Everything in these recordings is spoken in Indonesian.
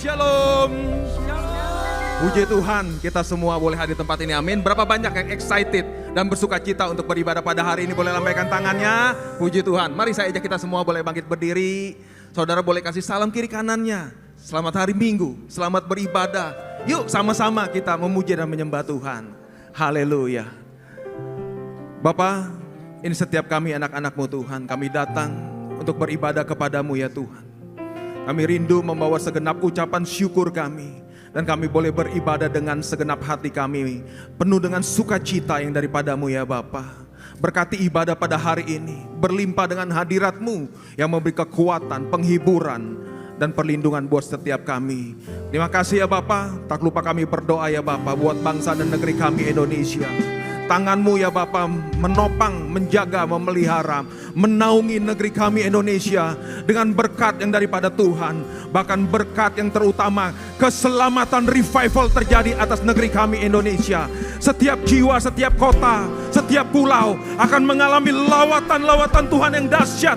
Shalom. Puji Tuhan, kita semua boleh hadir di tempat ini, amin. Berapa banyak yang excited dan bersuka cita untuk beribadah pada hari ini? Boleh lambaikan tangannya. Puji Tuhan. Mari saya ajak kita semua boleh bangkit berdiri. Saudara boleh kasih salam kiri kanannya. Selamat hari Minggu, selamat beribadah. Yuk sama-sama kita memuji dan menyembah Tuhan. Haleluya. Bapa, ini setiap kami anak-anak-Mu Tuhan, kami datang untuk beribadah kepadamu ya Tuhan. Kami rindu membawa segenap ucapan syukur kami. Dan kami boleh beribadah dengan segenap hati kami. Penuh dengan sukacita yang daripadamu ya Bapa. Berkati ibadah pada hari ini. Berlimpah dengan hadirat-Mu yang memberi kekuatan, penghiburan, dan perlindungan buat setiap kami. Terima kasih ya Bapa. Tak lupa kami berdoa ya Bapa buat bangsa dan negeri kami Indonesia. Tangan-Mu ya Bapa menopang, menjaga, memelihara, menaungi negeri kami Indonesia dengan berkat yang daripada Tuhan. Bahkan berkat yang terutama, keselamatan revival terjadi atas negeri kami Indonesia. Setiap jiwa, setiap kota, setiap pulau akan mengalami lawatan-lawatan Tuhan yang dahsyat.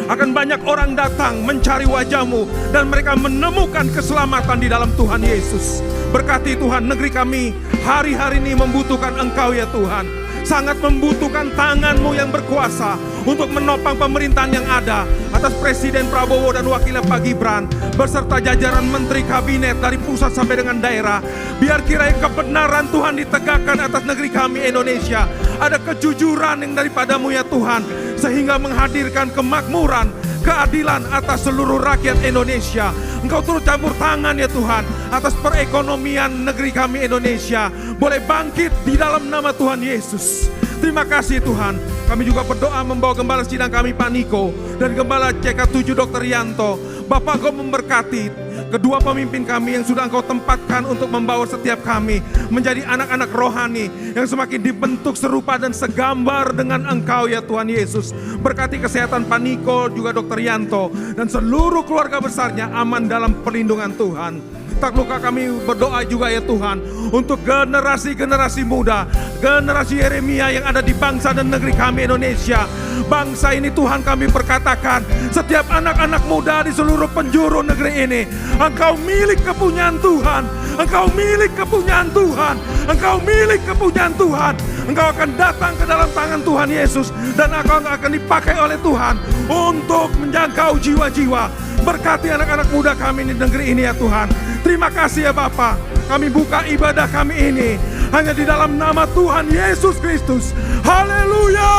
Akan banyak orang datang mencari wajah-Mu dan mereka menemukan keselamatan di dalam Tuhan Yesus. Berkati Tuhan, negeri kami hari-hari ini membutuhkan Engkau ya Tuhan. Sangat membutuhkan tangan-Mu yang berkuasa untuk menopang pemerintahan yang ada atas Presiden Prabowo dan wakilnya Pak Gibran beserta jajaran menteri kabinet dari pusat sampai dengan daerah. Biar kiranya kebenaran Tuhan ditegakkan atas negeri kami Indonesia. Ada kejujuran yang daripadamu ya Tuhan, sehingga menghadirkan kemakmuran, keadilan atas seluruh rakyat Indonesia. Engkau turut campur tangan ya Tuhan atas perekonomian negeri kami Indonesia boleh bangkit di dalam nama Tuhan Yesus. Terima kasih Tuhan. Kami juga berdoa membawa Gembala Sidang kami Pak Niko dan Gembala CK7 Dr. Yanto. Bapak Engkau memberkati kedua pemimpin kami yang sudah Engkau tempatkan untuk membawa setiap kami menjadi anak-anak rohani yang semakin dibentuk serupa dan segambar dengan Engkau ya Tuhan Yesus. Berkati kesehatan Pak Niko juga Dr. Yanto dan seluruh keluarga besarnya aman dalam perlindungan Tuhan. Tak luka kami berdoa juga ya Tuhan untuk generasi-generasi muda, generasi Yeremia yang ada di bangsa dan negeri kami Indonesia. Bangsa ini Tuhan kami perkatakan, setiap anak-anak muda di seluruh penjuru negeri ini, Engkau milik kepunyaan Tuhan, Engkau milik kepunyaan Tuhan, Engkau milik kepunyaan Tuhan. Engkau akan datang ke dalam tangan Tuhan Yesus dan Engkau akan dipakai oleh Tuhan untuk menjangkau jiwa-jiwa. Berkati anak-anak muda kami di negeri ini ya Tuhan. Terima kasih ya Bapa. Kami buka ibadah kami ini hanya di dalam nama Tuhan Yesus Kristus. Haleluya.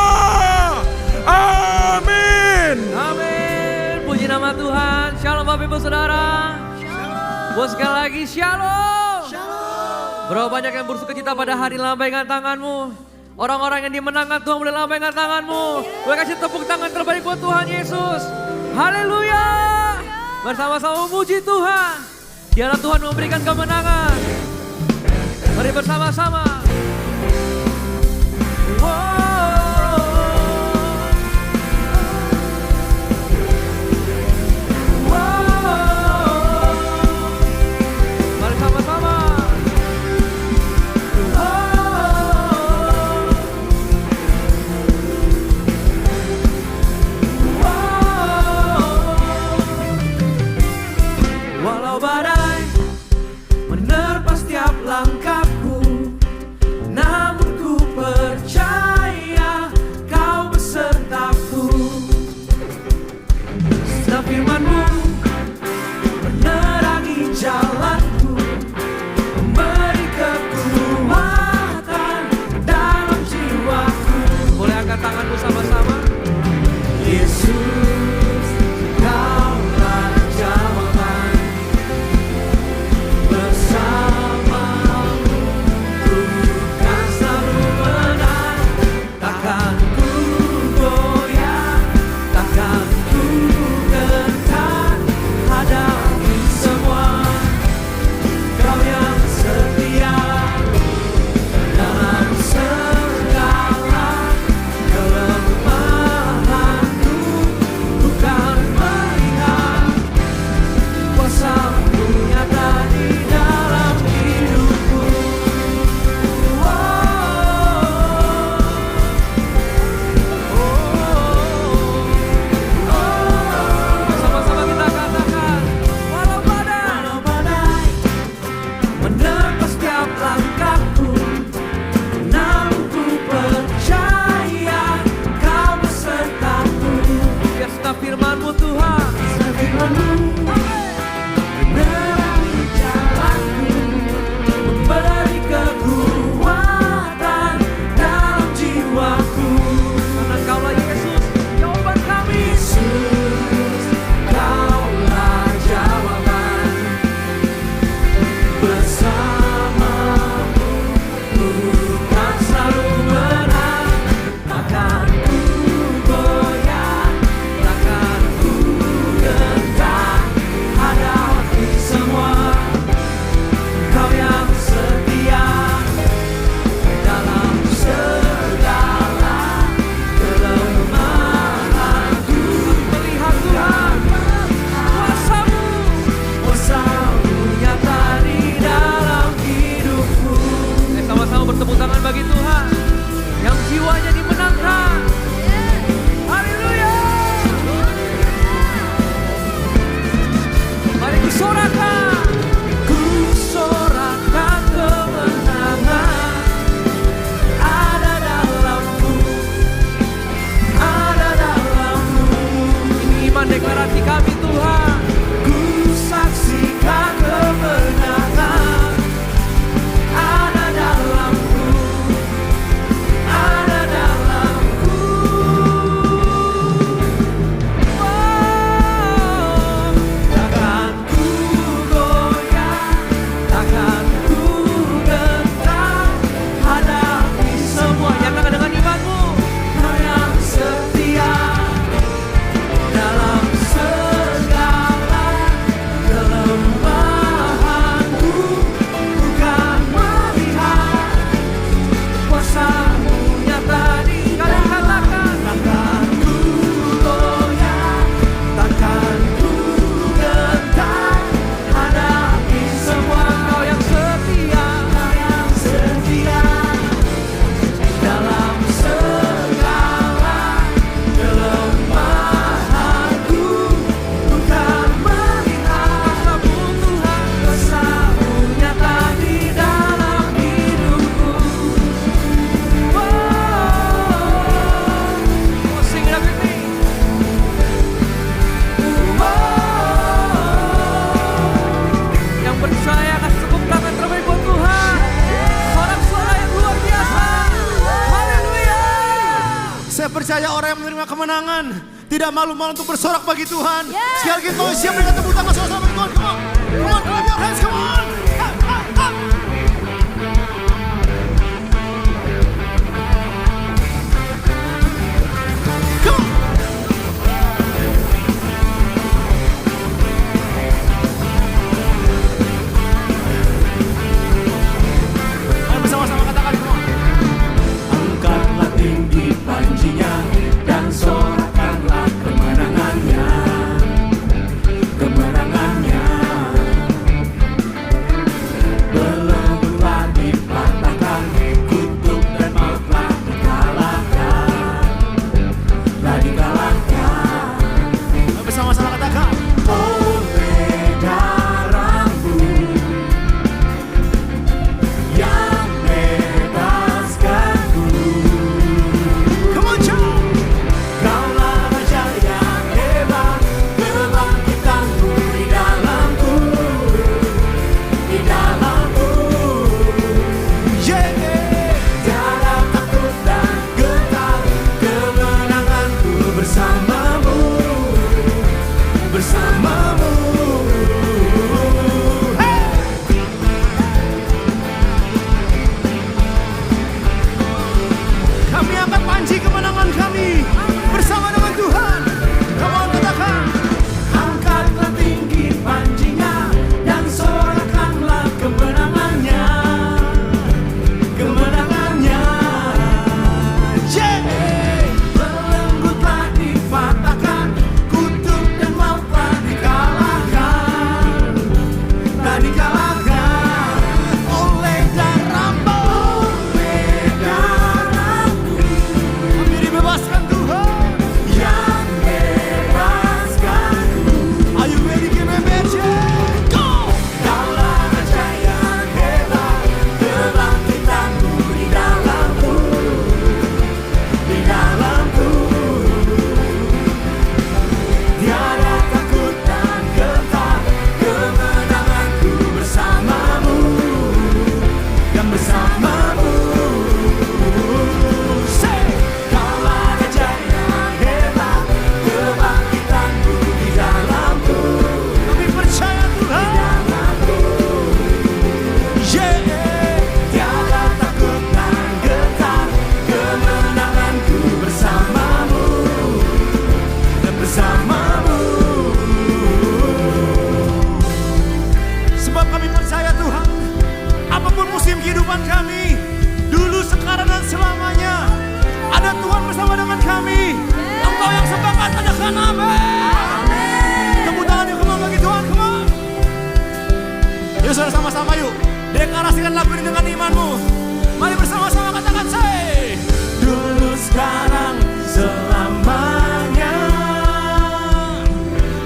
Amin. Amin. Puji nama Tuhan. Shalom Bapak Ibu Saudara. Shalom. Buat sekali lagi shalom. Shalom. Berapa banyak yang bersuka cita pada hari lambaikan tanganmu. Orang-orang yang dimenangkan Tuhan boleh lambaikan tanganmu. Boleh kasih tepuk tangan terbaik buat Tuhan Yesus. Haleluya. Bersama-sama memuji Tuhan. Dialah Tuhan memberikan kemenangan. Mari bersama-sama. Mari sama-sama. Walau badai menerpa setiap langkahku, namun ku percaya Kau besertaku. Setiap firman-Mu menerangi jalanku, memberi kekuatan dalam jiwaku. Boleh angkat tanganmu sama-sama. Yesus, Kaulah jawaban. Bersamamu ku kan selalu menang. Takkan ku goyah, takkan ku gentar. Hadapi semua, Kau yang setia. Dalam segala kelemahanku, bukan melihat kuasa-Mu nyata di dalam hidupku. Sama-sama kita katakan, walau badai sorakan, ku sorakan kemenangan. Ada dalamku, ada dalammu. Ini iman deklarasi kami Tuhan. Ku saksikan kemenangan. Ada dalamku, ada dalamku. Oh, takkan ku goyah, takkan ku gentar. Hadapi semua yang akan dengan imanmu. Kau yang setia dalam segala kelemahanku. Bukan melihat kuasa-Mu nyata di kalian katakan. Takkan ku goyah, takkan ku gentar. Hadapi semua. Kau yang setia, Kau yang setia dalam segala kelemahanku. Bukan melihat kuasa-Mu nyata di dalam hidupku. Oh, sing it up with me. Yang percaya kasih tepuk tangan terbaik buat Tuhan. Suara-suara yang luar biasa. Haleluya. Saya percaya orang yang menerima kemenangan tidak malu-malu untuk bersorak bagi Tuhan. Sekali lagi kau siap dengan tepuk tangan sama-sama bagi Tuhan. Come on, come on, clap your hands, come on. Up, up, up. Come on. Mari bersama-sama katakan, come on. Angkatlah tinggi panjinya dan sorakanlah kemenangannya, kemenangannya. Belenggulah dipatahkan, kutuk dan mautlah dikalahkan, telah dikalahkan. Mari bersama-sama katakan. Oleh darah-Mu yang bebaskanku. Come on, Joe. Kaulah raja yang hebat, kebangkitanku di dalamku, di dalamku. Yeah. Tiada takut dan gentar, kemenanganku bersamamu, bersamamu. Kami angkat panji kemenangan kami bersama dengan Tuhan. Come on, katakan. Angkatlah tinggi panjinya dan sorakanlah kemenangannya, kemenangannya. Yeah. Belenggu telah dipatahkan, kutuk dan maut telah dikalahkan, telah dikalahkan oleh darah-Mu, oleh darah-Mu Kami dibebaskan Tuhan. yang bebaskanku. Are you ready, KBBC? Go! Kaulah raja yang hebat, kebangkitanku di dalamku, di dalamku. Tiada takut dan gentar, kemenanganku bersamamu, dan bersamamu. Say. Kaulah raja yang hebat, kebangkitanku di dalamku, Kami percaya Tuhan. Yeah. tiada takut dan gentar, kemenanganku bersamamu, dan bersamamu. Sebab kami percaya Tuhan, apapun musim kehidupan kami, dulu, sekarang, dan selamanya, ada Tuhan bersama dengan kami. Engkau yang sepakat, katakan amin. Tepuk tangan yuk, come on, bagi Tuhan, come on. Yuk saudara, sama-sama yuk deklarasikan lagu ini dengan imanmu. Mari bersama-sama katakan, say. Dulu, sekarang, selamanya,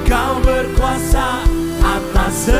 Kau berkuasa atas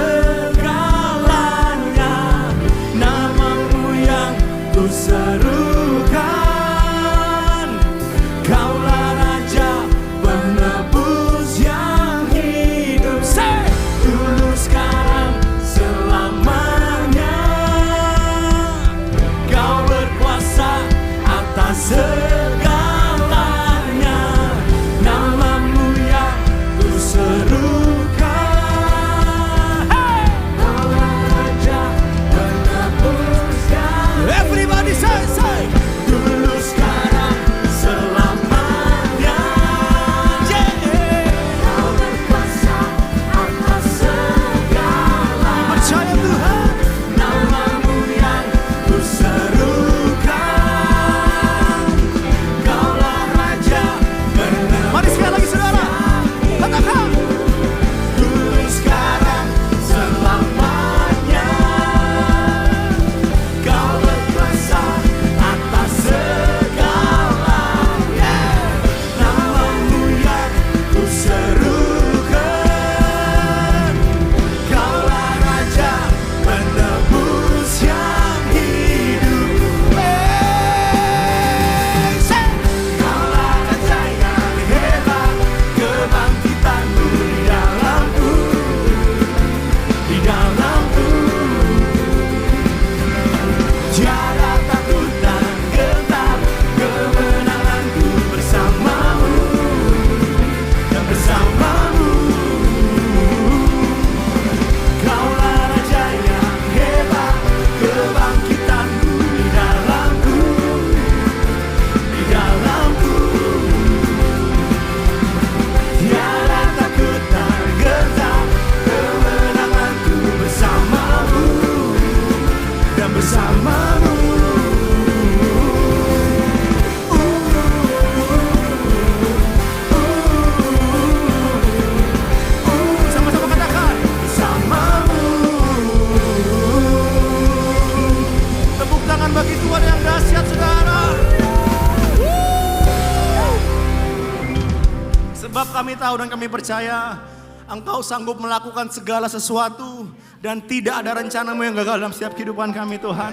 kami tahu dan kami percaya Engkau sanggup melakukan segala sesuatu dan tidak ada rencanamu yang gagal dalam setiap kehidupan kami Tuhan.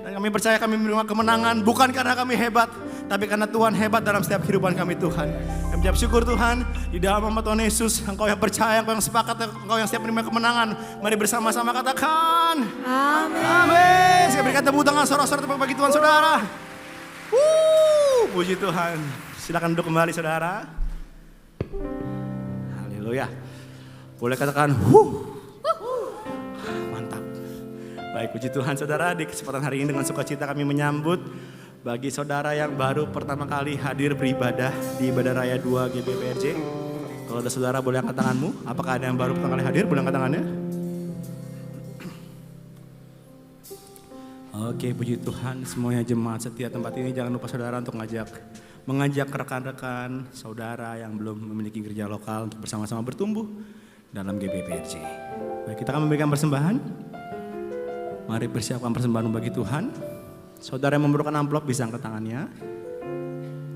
Dan kami percaya kami menerima kemenangan bukan karena kami hebat, tapi karena Tuhan hebat dalam setiap kehidupan kami Tuhan. Kami ucap syukur Tuhan, di dalam nama Tuhan Yesus, Engkau yang percaya, Engkau yang sepakat, Engkau yang siap menerima kemenangan. Mari bersama-sama katakan, Amin. Amin. Saya berikan tepuk tangan sorak-sorak tepuk bagi Tuhan saudara. Puji Tuhan. Silakan duduk kembali saudara. Haleluya. Boleh katakan, mantap. Baik, puji Tuhan saudara, di kesempatan hari ini dengan sukacita kami menyambut bagi saudara yang baru pertama kali hadir beribadah di Ibadah Raya 2 GBPRJ. Kalau ada saudara boleh angkat tanganmu. Apakah ada yang baru pertama kali hadir? Boleh angkat tangannya. Oke, puji Tuhan semuanya jemaat setia tempat ini. Jangan lupa saudara untuk mengajak rekan-rekan saudara yang belum memiliki gereja lokal untuk bersama-sama bertumbuh dalam GBPRJ. Baik, kita akan memberikan persembahan. Mari persiapkan persembahan bagi Tuhan. Saudara yang memerlukan amplop bisa angkat tangannya.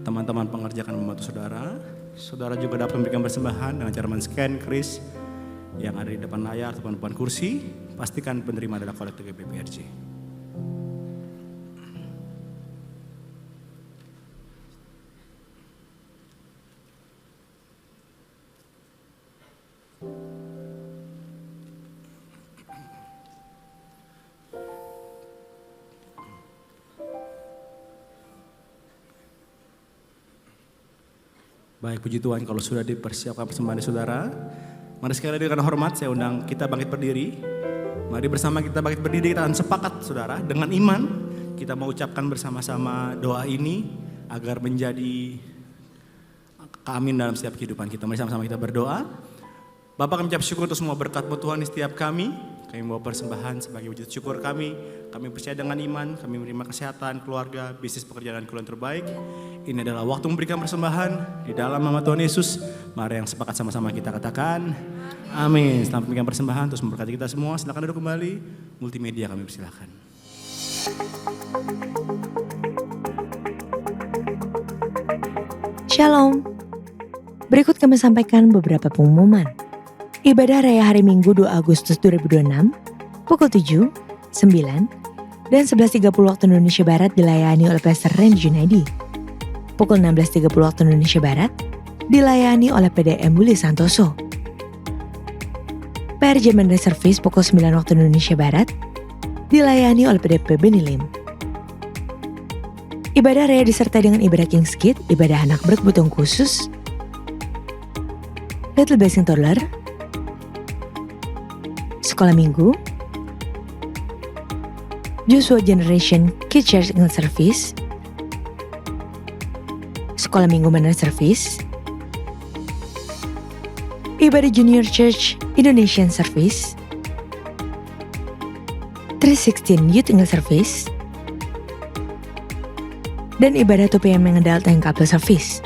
Teman-teman pengerja akan membantu saudara. Saudara juga dapat memberikan persembahan dengan cara men-scan kris yang ada di depan layar atau depan kursi. Pastikan penerima adalah kolektor GBPRJ. Baik, puji Tuhan kalau sudah dipersiapkan persembahan saudara. Mari sekali lagi dengan hormat saya undang kita bangkit berdiri. Mari bersama kita bangkit berdiri, kita akan sepakat saudara dengan iman. Kita mau ucapkan bersama-sama doa ini agar menjadi amin dalam setiap kehidupan kita. Mari sama-sama kita berdoa. Bapak, kami ucap syukur untuk semua berkat-Mu Tuhan di setiap kami. Kami membawa persembahan sebagai wujud syukur kami. Kami percaya dengan iman, kami menerima kesehatan, keluarga, bisnis, pekerjaan, dan keluhan terbaik. Ini adalah waktu memberikan persembahan di dalam nama Tuhan Yesus. Mari yang sepakat sama-sama kita katakan, amin. Selamat memberikan persembahan, terus memberkati kita semua. Silakan duduk kembali, multimedia kami persilakan. Shalom. Berikut kami sampaikan beberapa pengumuman. Ibadah Raya hari Minggu 2 Agustus 2026 pukul 7, 9, dan 11.30 waktu Indonesia Barat dilayani oleh Pastor Randy Junaidi. Pukul 16.30 waktu Indonesia Barat dilayani oleh PDM Willy Santoso. PRJ Monday Service pukul 9 waktu Indonesia Barat dilayani oleh PDP Benilim. Ibadah Raya disertai dengan ibadah King's Kid, ibadah anak berkebutuhan khusus, Little Blessing Toddler, Sekolah Minggu, Joshua Generation Kids Church English Service, Sekolah Minggu Manor Service, Ibadah Junior Church Indonesian Service, 316 Youth English Service, dan ibadah 2 PM yang Adult and Couple Service.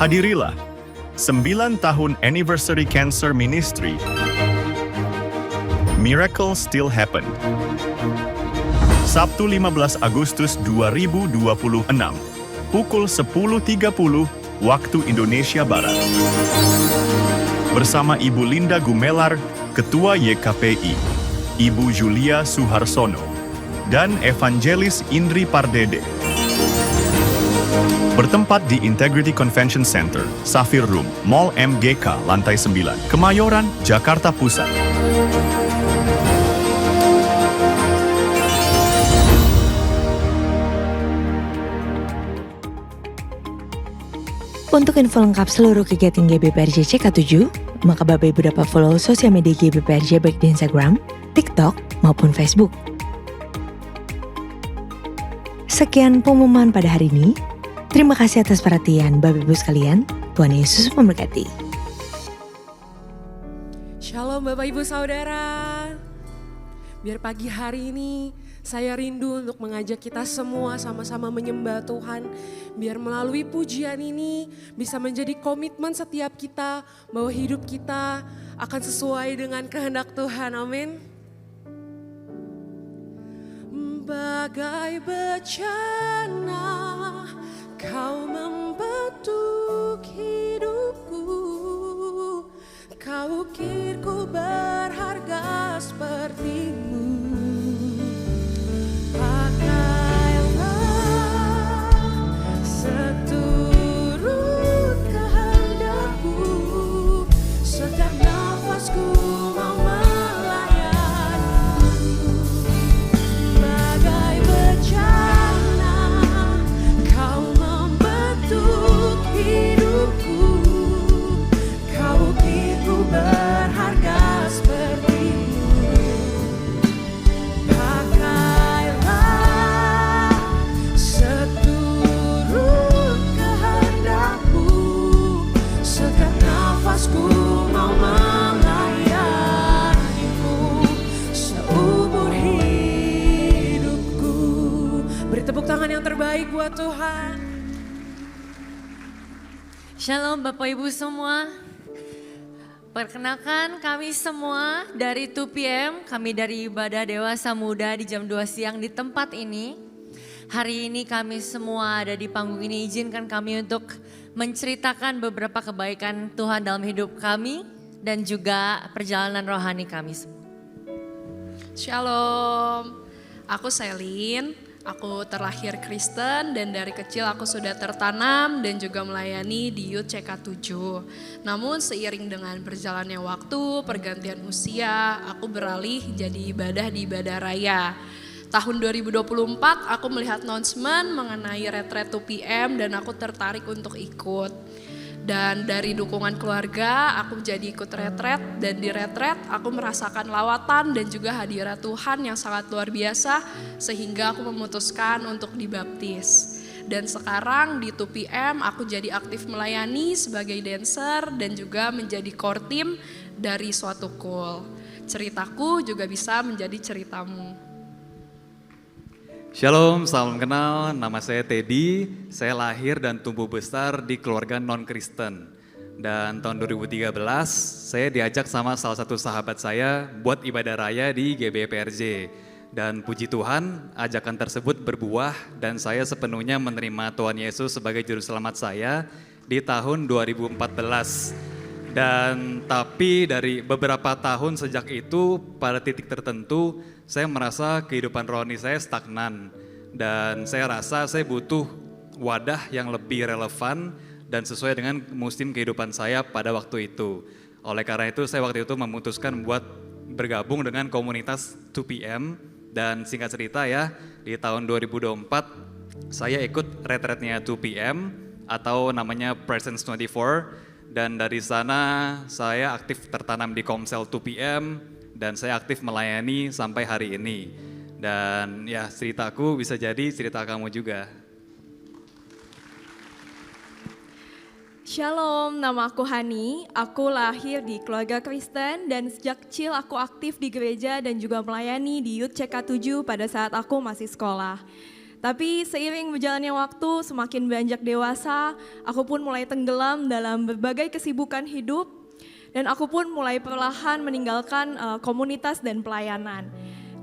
Hadirilah 9 tahun Anniversary Cancer Ministry. Miracle Still Happen. Sabtu 15 Agustus 2026, pukul 10.30 waktu Indonesia Barat. Bersama Ibu Linda Gumelar, Ketua YKPI, Ibu Julia Suharsono, dan Evangelis Indri Pardede. Bertempat di Integrity Convention Center, Safir Room, Mall MGK, lantai 9, Kemayoran, Jakarta Pusat. Untuk info lengkap seluruh kegiatan GBPRJ CK7, maka Bapak Ibu dapat follow sosial media GBPRJ baik di Instagram, TikTok, maupun Facebook. Sekian pengumuman pada hari ini. Terima kasih atas perhatian Bapak Ibu sekalian. Tuhan Yesus memberkati. Shalom Bapak Ibu Saudara. Biar pagi hari ini saya rindu untuk mengajak kita semua sama-sama menyembah Tuhan. Biar melalui pujian ini bisa menjadi komitmen setiap kita bahwa hidup kita akan sesuai dengan kehendak Tuhan. Amin. Bagai bencana kau membentuk hidupku. Kau ukirku berharga sepertimu. Pakailah seturut kehendakmu. Setiap nafasku mau melayanimu. Bagai bencana kau membentuk hidupku. Kau ukirku berharga sepertimu. Pakailah seturut kehendakmu. Setiap nafasku mau melayanimu seumur hidupku. Beri tepuk tangan yang terbaik buat Tuhan. Shalom Bapak Ibu semua. Perkenalkan kami semua dari 2PM, kami dari Ibadah Dewasa Muda di jam 2 siang di tempat ini. Hari ini kami semua ada di panggung ini, izinkan kami untuk menceritakan beberapa kebaikan Tuhan dalam hidup kami dan juga perjalanan rohani kami semua. Shalom, aku Selin, aku terlahir Kristen dan dari kecil aku sudah tertanam dan juga melayani di Youth CK7. Namun seiring dengan berjalannya waktu, pergantian usia, aku beralih jadi ibadah di Ibadah Raya. Tahun 2024 aku melihat announcement mengenai retret 2PM dan aku tertarik untuk ikut. Dan dari dukungan keluarga aku jadi ikut retret dan di retret aku merasakan lawatan dan juga hadirat Tuhan yang sangat luar biasa sehingga aku memutuskan untuk dibaptis. Dan sekarang di 2PM aku jadi aktif melayani sebagai dancer dan juga menjadi core team dari suatu school. Ceritaku juga bisa menjadi ceritamu. Shalom, salam kenal, nama saya Teddy, saya lahir dan tumbuh besar di keluarga non-Kristen. Dan tahun 2013 saya diajak sama salah satu sahabat saya buat ibadah raya di GBPRJ. Dan puji Tuhan, ajakan tersebut berbuah dan saya sepenuhnya menerima Tuhan Yesus sebagai juru selamat saya di tahun 2014. Dan tapi dari beberapa tahun sejak itu pada titik tertentu saya merasa kehidupan rohani saya stagnan dan saya rasa saya butuh wadah yang lebih relevan dan sesuai dengan musim kehidupan saya pada waktu itu. Oleh karena itu saya waktu itu memutuskan buat bergabung dengan komunitas 2PM dan singkat cerita ya di tahun 2024 saya ikut retretnya 2PM atau namanya Presence 24. Dan dari sana saya aktif tertanam di Komsel 2PM dan saya aktif melayani sampai hari ini. Dan ya ceritaku bisa jadi cerita kamu juga. Shalom, nama aku Hani. Aku lahir di keluarga Kristen dan sejak kecil aku aktif di gereja dan juga melayani di Youth CK7 pada saat aku masih sekolah. Tapi seiring berjalannya waktu, semakin beranjak dewasa, aku pun mulai tenggelam dalam berbagai kesibukan hidup dan aku pun mulai perlahan meninggalkan komunitas dan pelayanan.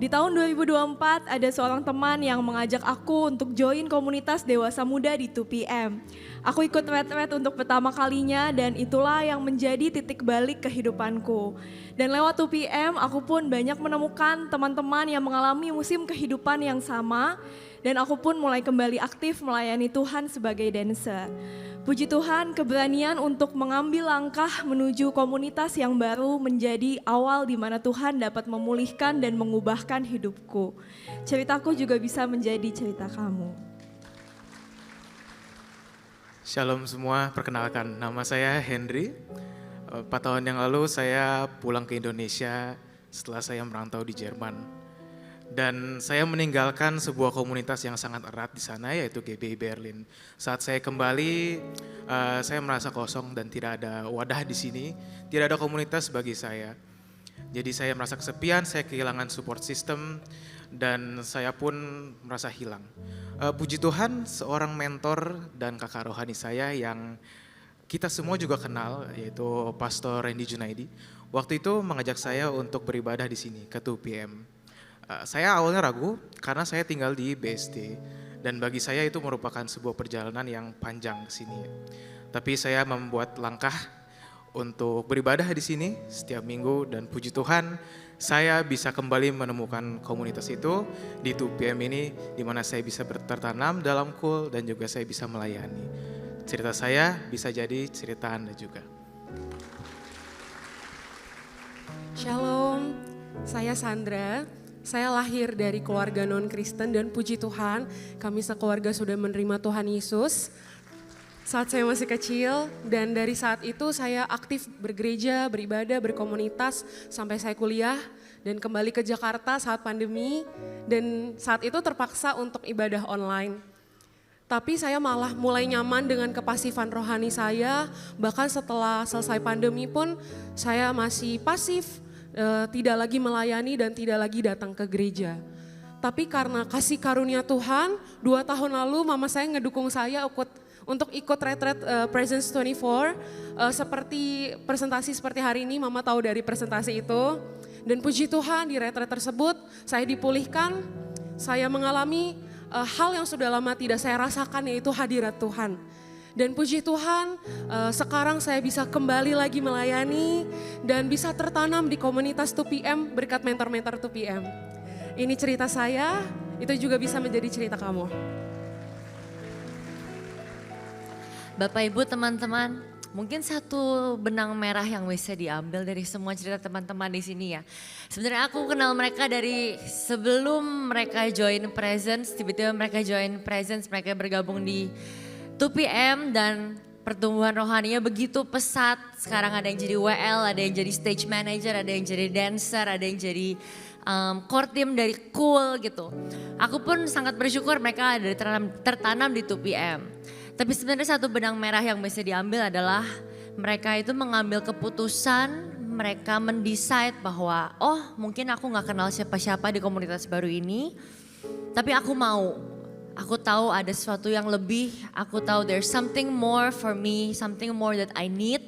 Di tahun 2024 ada seorang teman yang mengajak aku untuk join komunitas dewasa muda di 2PM. Aku ikut retret untuk pertama kalinya dan itulah yang menjadi titik balik kehidupanku. Dan lewat 2PM aku pun banyak menemukan teman-teman yang mengalami musim kehidupan yang sama. Dan aku pun mulai kembali aktif melayani Tuhan sebagai dancer. Puji Tuhan, keberanian untuk mengambil langkah menuju komunitas yang baru menjadi awal di mana Tuhan dapat memulihkan dan mengubahkan hidupku. Ceritaku juga bisa menjadi cerita kamu. Shalom semua, perkenalkan nama saya Henry. 4 tahun yang lalu saya pulang ke Indonesia setelah saya merantau di Jerman. Dan saya meninggalkan sebuah komunitas yang sangat erat di sana, yaitu GBI Berlin. Saat saya kembali, saya merasa kosong dan tidak ada wadah di sini, tidak ada komunitas bagi saya. Jadi saya merasa kesepian, saya kehilangan support system, dan saya pun merasa hilang. Puji Tuhan, seorang mentor dan kakak rohani saya yang kita semua juga kenal, yaitu Pastor Randy Junaidi, waktu itu mengajak saya untuk beribadah di sini, ke 2PM. Saya awalnya ragu karena saya tinggal di BSD, dan bagi saya itu merupakan sebuah perjalanan yang panjang ke sini. Tapi saya membuat langkah untuk beribadah di sini setiap minggu, dan puji Tuhan saya bisa kembali menemukan komunitas itu di 2PM ini, di mana saya bisa tertanam dalam cool dan juga saya bisa melayani. Cerita saya bisa jadi cerita Anda juga. Shalom, saya Sandra. Saya lahir dari keluarga non-Kristen dan puji Tuhan kami sekeluarga sudah menerima Tuhan Yesus saat saya masih kecil, dan dari saat itu saya aktif bergereja, beribadah, berkomunitas sampai saya kuliah dan kembali ke Jakarta saat pandemi, dan saat itu terpaksa untuk ibadah online. Tapi saya malah mulai nyaman dengan kepasifan rohani saya, bahkan setelah selesai pandemi pun saya masih pasif, tidak lagi melayani dan tidak lagi datang ke gereja. Tapi karena kasih karunia Tuhan, 2 tahun lalu mama saya ngedukung saya untuk ikut retret Presence 24, seperti presentasi seperti hari ini, mama tahu dari presentasi itu. Dan puji Tuhan di retret tersebut saya dipulihkan, saya mengalami hal yang sudah lama tidak saya rasakan, yaitu hadirat Tuhan. Dan puji Tuhan sekarang saya bisa kembali lagi melayani dan bisa tertanam di komunitas 2PM berkat mentor-mentor 2PM. Ini cerita saya, itu juga bisa menjadi cerita kamu. Bapak Ibu teman-teman, mungkin satu benang merah yang bisa diambil dari semua cerita teman-teman di sini ya. Sebenarnya aku kenal mereka dari sebelum mereka join Presence, tiba-tiba mereka join Presence, mereka bergabung di 2PM dan pertumbuhan rohaninya begitu pesat. Sekarang ada yang jadi WL, ada yang jadi stage manager, ada yang jadi dancer, ada yang jadi core team dari Cool gitu. Aku pun sangat bersyukur mereka ada tertanam di 2PM. Tapi sebenarnya satu benang merah yang bisa diambil adalah mereka itu mengambil keputusan, mereka mendesain bahwa mungkin aku gak kenal siapa-siapa di komunitas baru ini, tapi aku mau. Aku tahu ada sesuatu yang lebih, aku tahu there's something more for me, something more that I need.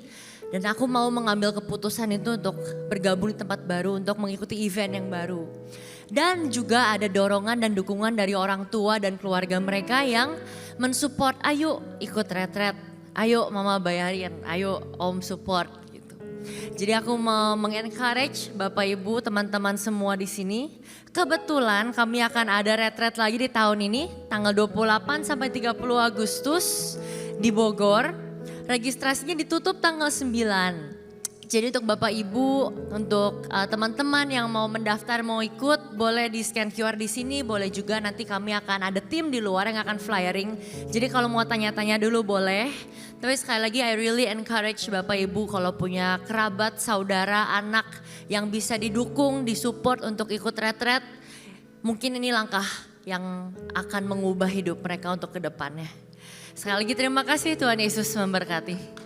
Dan aku mau mengambil keputusan itu untuk bergabung di tempat baru, untuk mengikuti event yang baru. Dan juga ada dorongan dan dukungan dari orang tua dan keluarga mereka yang mensupport, ayo ikut retret, ayo mama bayarin, ayo om support. Jadi aku mau mengencourage Bapak Ibu, teman-teman semua di sini. Kebetulan kami akan ada retret lagi di tahun ini, tanggal 28 sampai 30 Agustus di Bogor. Registrasinya ditutup tanggal 9. Jadi untuk Bapak Ibu, untuk teman-teman yang mau mendaftar, mau ikut, boleh di scan QR di sini, boleh juga nanti kami akan ada tim di luar yang akan flyering. Jadi kalau mau tanya-tanya dulu boleh. Tapi sekali lagi I really encourage Bapak Ibu kalau punya kerabat, saudara, anak yang bisa didukung, disupport untuk ikut retret. Mungkin ini langkah yang akan mengubah hidup mereka untuk ke depannya. Sekali lagi terima kasih, Tuhan Yesus memberkati.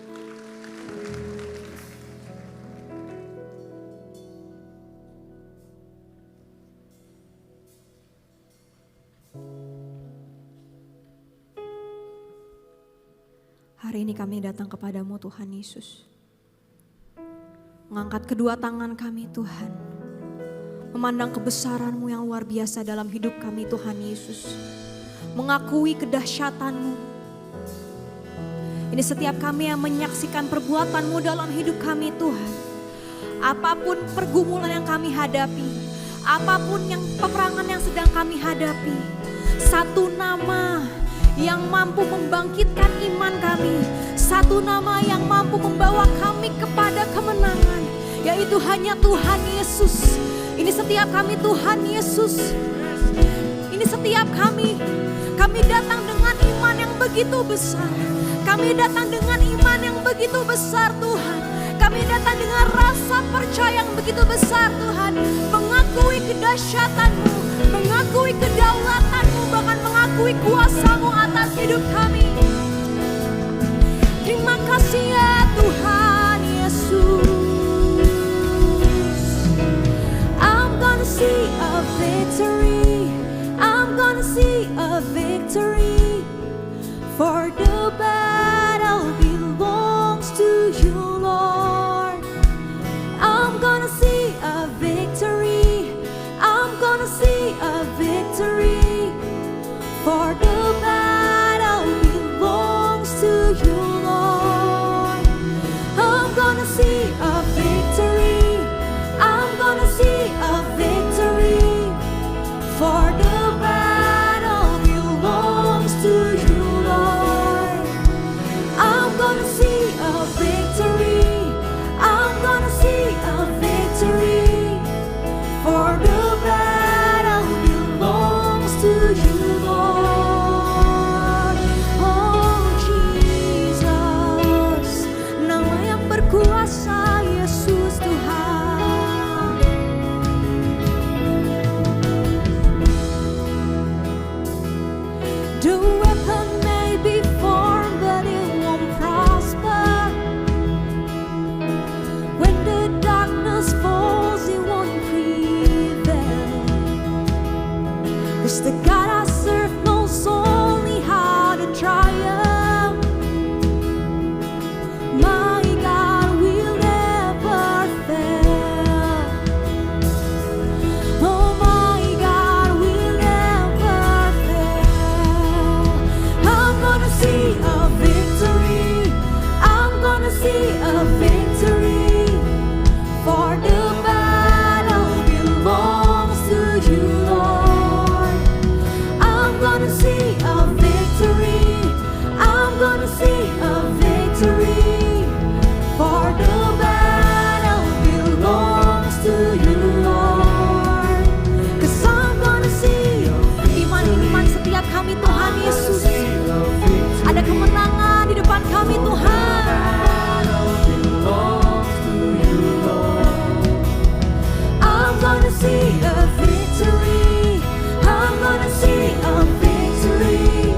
Hari ini kami datang kepadamu Tuhan Yesus. Mengangkat kedua tangan kami Tuhan. Memandang kebesaran-Mu yang luar biasa dalam hidup kami Tuhan Yesus. Mengakui kedahsyatan-Mu. Ini setiap kami yang menyaksikan perbuatan-Mu dalam hidup kami Tuhan. Apapun pergumulan yang kami hadapi. Apapun yang peperangan yang sedang kami hadapi. Satu nama yang mampu membangkitkan iman kami, satu nama yang mampu membawa kami kepada kemenangan, yaitu hanya Tuhan Yesus. Ini setiap kami Tuhan Yesus. Ini setiap kami datang dengan iman yang begitu besar. Kami datang dengan iman yang begitu besar Tuhan. Kami datang dengan rasa percaya yang begitu besar Tuhan. Mengakui kedahsyatan-Mu, mengakui kedaulatan-Mu, bahkan mengakui kuasa-Mu atas hidup kami. Terima kasih ya Tuhan Yesus. I'm gonna see a victory, I'm gonna see a victory, for the battle belongs to you, Lord. I'm gonna see a victory, I'm gonna see a victory, for the battle belongs to you, Lord. I'm gonna see a victory, I'm gonna see a victory, for the battle belongs to you, Lord. I'm gonna see a victory, I'm gonna see a victory, for the battle belongs to you, Lord. Oh Jesus, nama yang berkuasa Yesus Tuhan. The weapon may be formed, but it won't prosper. When the darkness falls, it won't prevail. 'Cause the God I serve knows only how to triumph. My God will never fail. Oh, my God will never fail. I'm gonna see a victory, I'm gonna see a victory, for the battle belongs to you, Lord. I'm gonna see a victory, I'm gonna see a victory, for the battle belongs to you, Lord. 'Cause I'm gonna see iman-iman setiap kami Tuhan Yesus. Ada kemenangan di depan kami Tuhan. I'm gonna see a victory, I'm gonna see a victory,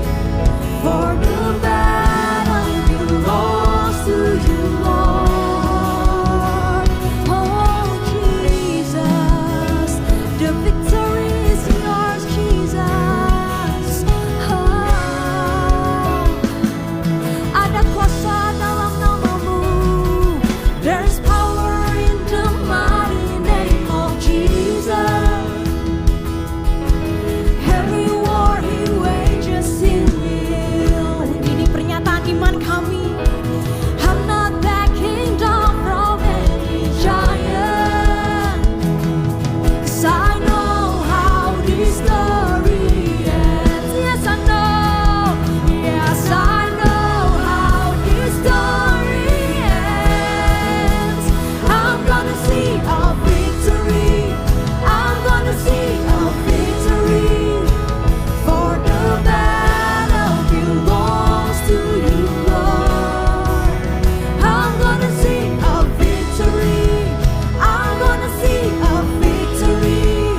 for the battle belongs to you, Lord. Oh Jesus, the victory is yours, Jesus. Oh, ada kuasa dalam nama-Mu. There is power in the mighty name of Jesus. Every war He wages He will. Ini pernyataan iman kami. I'm not backing down from any giant. 'Cause I know how this story ends. Yes, I know. Yes, I know how this story ends. I'm gonna see a victory, I'm gonna see a victory, for the battle belongs to you, Lord. I'm gonna see a victory, I'm gonna see a victory,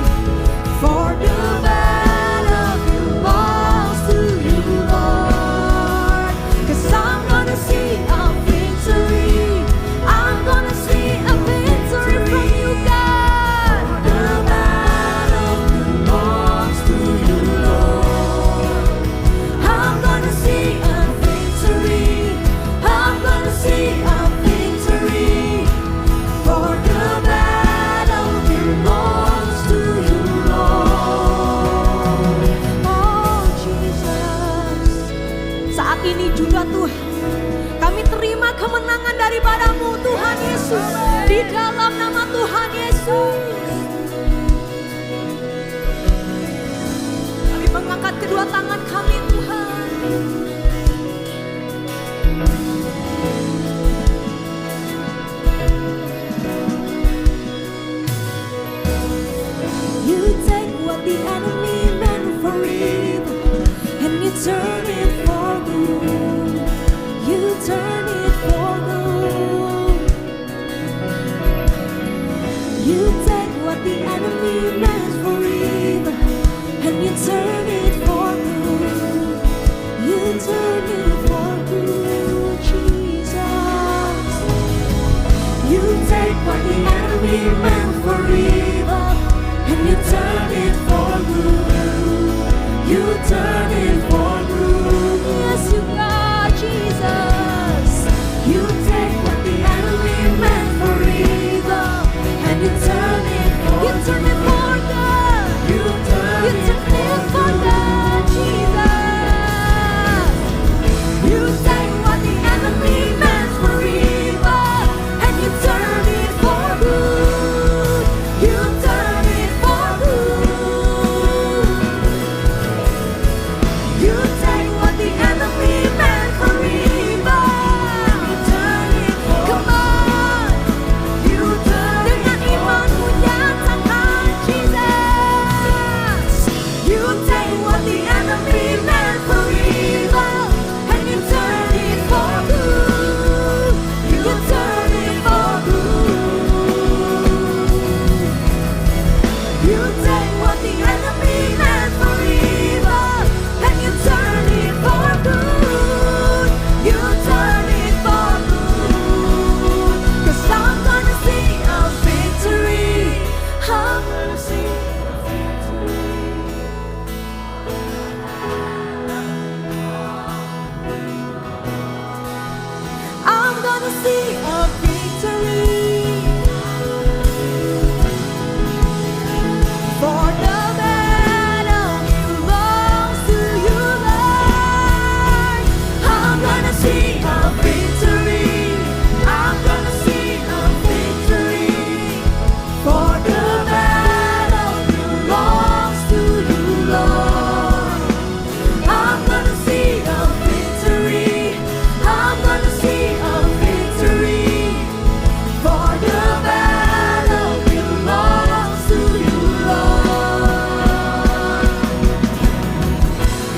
for the battle belongs to you, Lord. 'Cause I'm gonna see a victory, I'm gonna see a victory from you, God. The battle belongs to you, Lord. I'm gonna see a victory, I'm gonna see a victory, for the battle belongs to you, Lord. Oh Jesus, saat ini juga Tuhan, kami terima kemenangan daripada-Mu Tuhan Yesus, di dalam nama Tuhan Yesus. Kami mengangkat kedua tangan kami Tuhan. You take what the enemy meant for evil, and you turn it for good. You turn it for good. You take what the enemy meant for evil, take what the enemy meant for evil and you turn it for good. You turn it for good. Yes, you are Jesus. You take what the enemy meant for evil and you turn it for good. You turn it for good. You turn it for good, Jesus. You take what the enemy meant for evil and you turn it for good. You turn it for good. You take what the enemy meant for evil, you turn it for good. Come on, you turn it for good. Dengan imanmu nyatakan Jesus. You take what the enemy meant for evil and you turn it for good. You turn it for good. You take what the enemy meant for evil and you turn it for good. You turn it for good. 'Cause I'm gonna see a victory. I'm gonna see a victory. I'm gonna see a victory. For the battle belongs to you, Lord. I'm gonna see a victory. I'm gonna see a victory. For the battle belongs to you, Lord. I'm gonna see a victory. I'm gonna see a victory. For the battle belongs to you, Lord.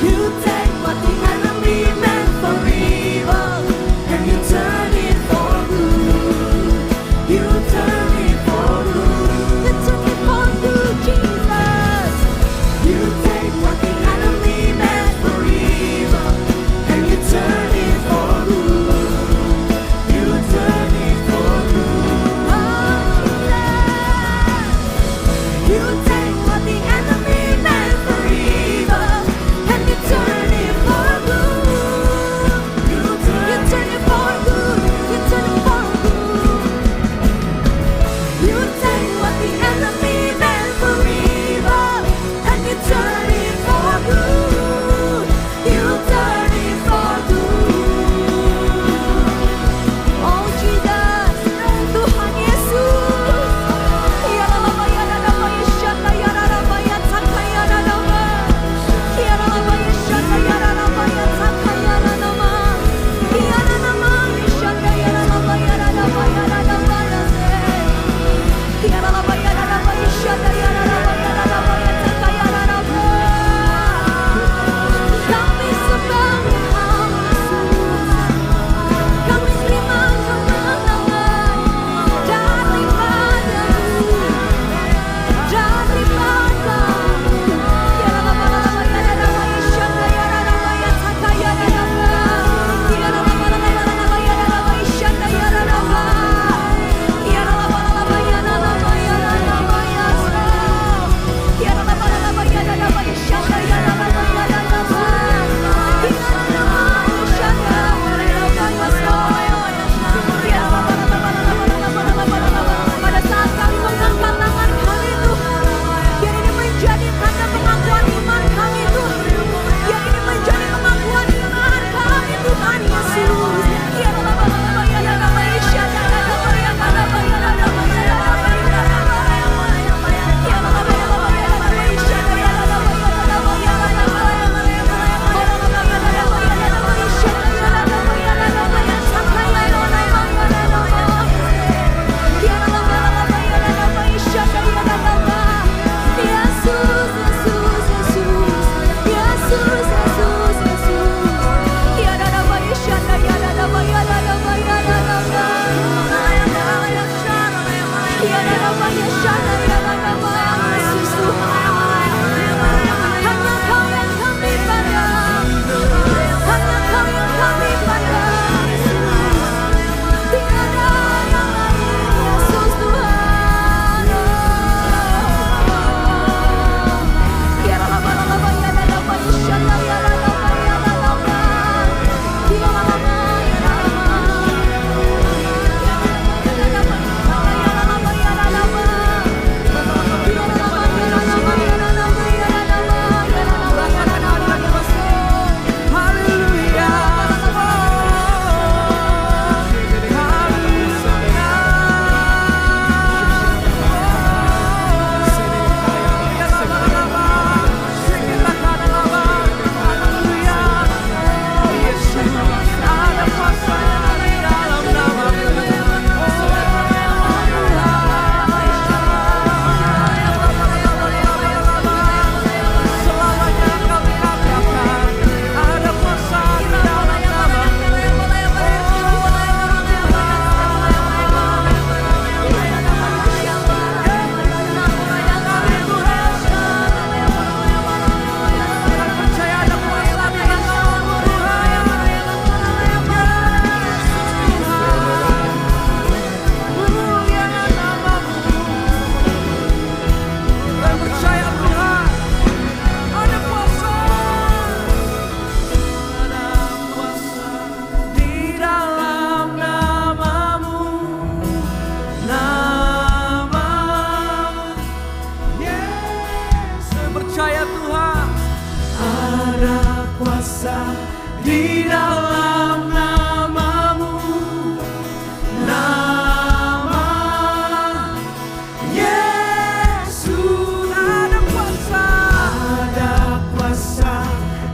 You take what the enemy meant for evil and you turn it for good. You turn it for good. You turn it for good, Jesus. You take what the enemy meant for evil and you turn it for good. You turn it for good. You take what the enemy meant for evil and you turn it for good. You turn it for good. You turn it for good. You take what the enemy meant for evil and you turn it for good. You turn it for good. Oh Jesus, Tuhan Yesus. Ya Rama ya Rama ya Shaka ya Rama ya Taka ya Rama. Ya Rama ya Shaka ya Rama ya Taka ya Rama. Ya Rama ya Shaka ya Rama ya Rama ya Rama ya Se. Ya Rama ya Rama ya Shaka ya Rama ya Rama ya Taka ya Rama. Kami sembah kami terima kemenangan daripada-Mu, daripada. Ya Rama ya Rama ya Shaka ya Rama ya Taka ya Rama. Ya Rama ya Rama ya Shaka ya Rama. Ya Rama ya Rama ya Rama ya Se. Ya Rama ya Rama ya Shaka ya Rama ya Rama. Ya Rama ya Shaka ya Rama ya pada saat kami mengangkat tangan kami Tuhan, biar ini menjadi tanda pengakuan iman kami Tuhan. Biar ini menjadi pengakuan iman kami Tuhan Yesus. Ya Rama ya Rama ya Shaka ya Rama ya Rama ya Rama ya Rama ya Rama. Ya Rama ya Rama ya Shaka ya Rama ya Rama ya Rama. Yesus di dalam namamu, nama Yesus. Ada kuasa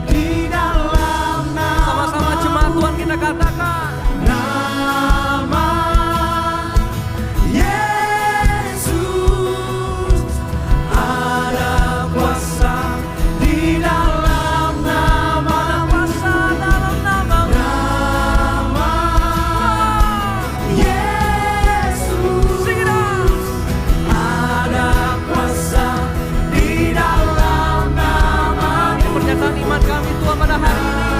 di dalam nama. Sama-sama jemaat Tuhan kita katakan. Nama Yesus, ada kuasa di dalam nama. Kuasa dalam nama. Nama Yesus, ada kuasa di dalam nama. Pernyataan iman kami Tuhan pada hari ini.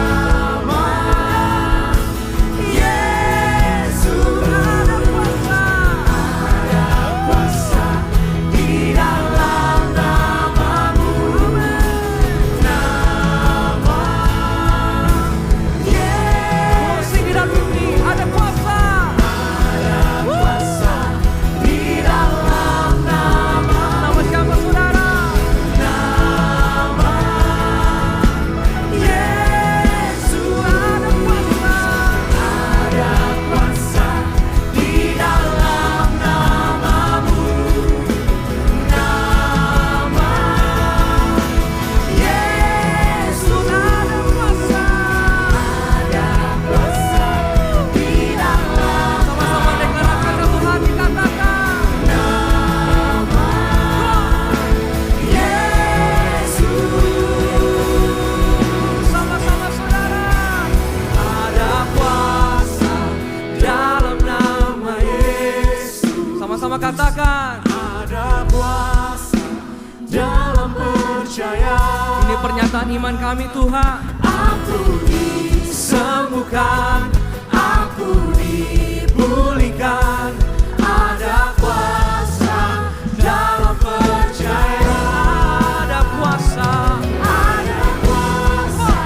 Katakan, ada kuasa dalam percaya. Ini pernyataan iman kami Tuhan. Aku disembuhkan, aku dipulihkan. Ada kuasa dalam percaya. Ada kuasa. Ada kuasa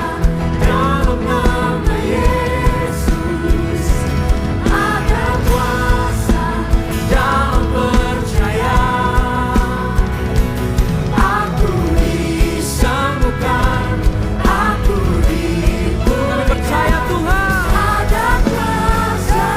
dalam nama Yesus. Ada kuasa dalam percaya. Aku disembuhkan, aku dipulihkan. Kami percaya Tuhan. Ada kuasa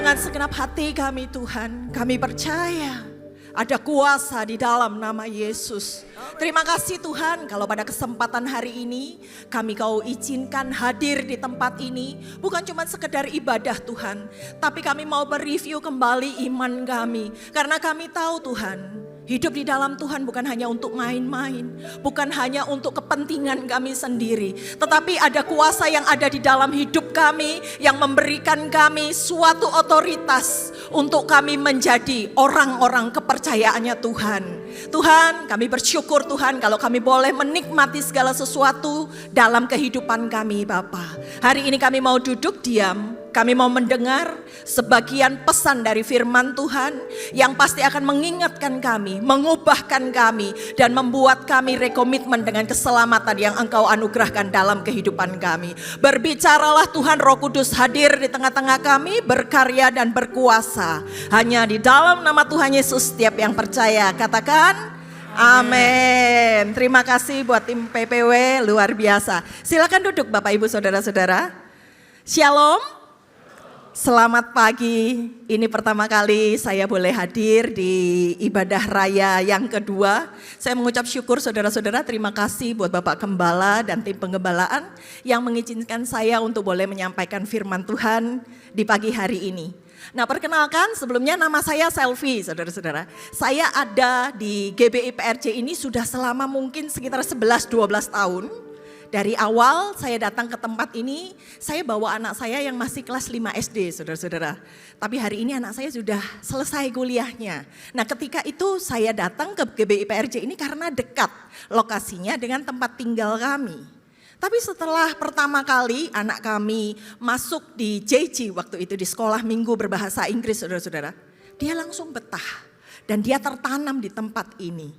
dengan segenap hati kami Tuhan, kami percaya ada kuasa di dalam nama Yesus. Terima kasih Tuhan kalau pada kesempatan hari ini kami Kau izinkan hadir di tempat ini. Bukan cuma sekedar ibadah Tuhan, tapi kami mau mereview kembali iman kami. Karena kami tahu Tuhan, hidup di dalam Tuhan bukan hanya untuk main-main, bukan hanya untuk kepentingan kami sendiri, tetapi ada kuasa yang ada di dalam hidup kami yang memberikan kami suatu otoritas untuk kami menjadi orang-orang kepercayaannya Tuhan. Tuhan, kami bersyukur Tuhan kalau kami boleh menikmati segala sesuatu dalam kehidupan kami Bapa. Hari ini kami mau duduk diam. Kami mau mendengar sebagian pesan dari firman Tuhan yang pasti akan mengingatkan kami, mengubahkan kami, dan membuat kami rekomitmen dengan keselamatan yang Engkau anugerahkan dalam kehidupan kami. Berbicaralah Tuhan, Roh Kudus hadir di tengah-tengah kami, berkarya dan berkuasa. Hanya di dalam nama Tuhan Yesus setiap yang percaya katakan amin. Terima kasih buat tim PPW, luar biasa. Silakan duduk Bapak Ibu Saudara-saudara. Shalom. Selamat pagi, ini pertama kali saya boleh hadir di ibadah raya yang kedua. Saya mengucap syukur saudara-saudara, terima kasih buat Bapak Gembala dan tim penggembalaan yang mengizinkan saya untuk boleh menyampaikan firman Tuhan di pagi hari ini. Nah perkenalkan, sebelumnya nama saya Selvi saudara-saudara. Saya ada di GBI PRJ ini sudah selama mungkin sekitar 11-12 tahun. Dari awal saya datang ke tempat ini, saya bawa anak saya yang masih kelas 5 SD, saudara-saudara. Tapi hari ini anak saya sudah selesai kuliahnya. Nah ketika itu saya datang ke GBI PRJ ini karena dekat lokasinya dengan tempat tinggal kami. Tapi setelah pertama kali anak kami masuk di JJ waktu itu di sekolah minggu berbahasa Inggris, saudara-saudara. Dia langsung betah dan dia tertanam di tempat ini.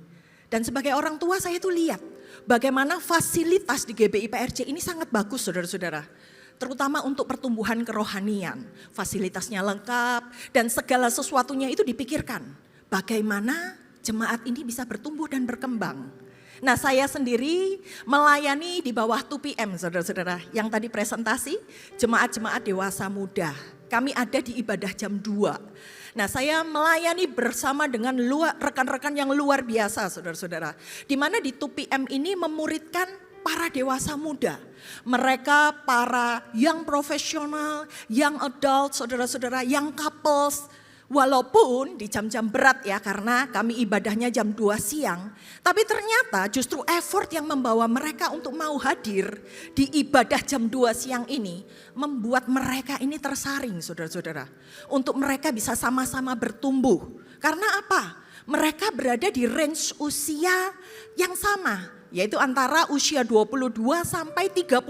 Dan sebagai orang tua saya tuh lihat bagaimana fasilitas di GBI PRJ ini sangat bagus saudara-saudara. Terutama untuk pertumbuhan kerohanian. Fasilitasnya lengkap dan segala sesuatunya itu dipikirkan. Bagaimana jemaat ini bisa bertumbuh dan berkembang. Nah saya sendiri melayani di bawah 2PM saudara-saudara. Yang tadi presentasi jemaat-jemaat dewasa muda. Kami ada di ibadah jam 2. Nah saya melayani bersama dengan rekan-rekan yang luar biasa saudara-saudara. Di mana di 2PM ini memuridkan para dewasa muda. Mereka para young profesional, young adult saudara-saudara, young couples. Walaupun di jam-jam berat ya karena kami ibadahnya jam 2 siang. Tapi ternyata justru effort yang membawa mereka untuk mau hadir di ibadah jam 2 siang ini. Membuat mereka ini tersaring saudara-saudara. Untuk mereka bisa sama-sama bertumbuh. Karena apa? Mereka berada di range usia yang sama. Yaitu antara usia 22 sampai 38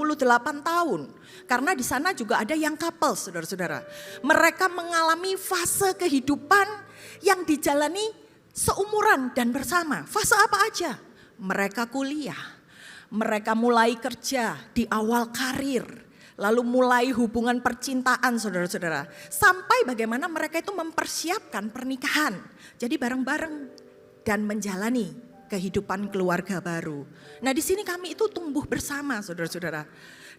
tahun. Karena di sana juga ada yang couple saudara-saudara. Mereka mengalami fase kehidupan yang dijalani seumuran dan bersama. Fase apa aja? Mereka kuliah, mereka mulai kerja di awal karir. Lalu mulai hubungan percintaan saudara-saudara. Sampai bagaimana mereka itu mempersiapkan pernikahan. Jadi bareng-bareng dan menjalani kehidupan keluarga baru. Nah di sini kami itu tumbuh bersama saudara-saudara.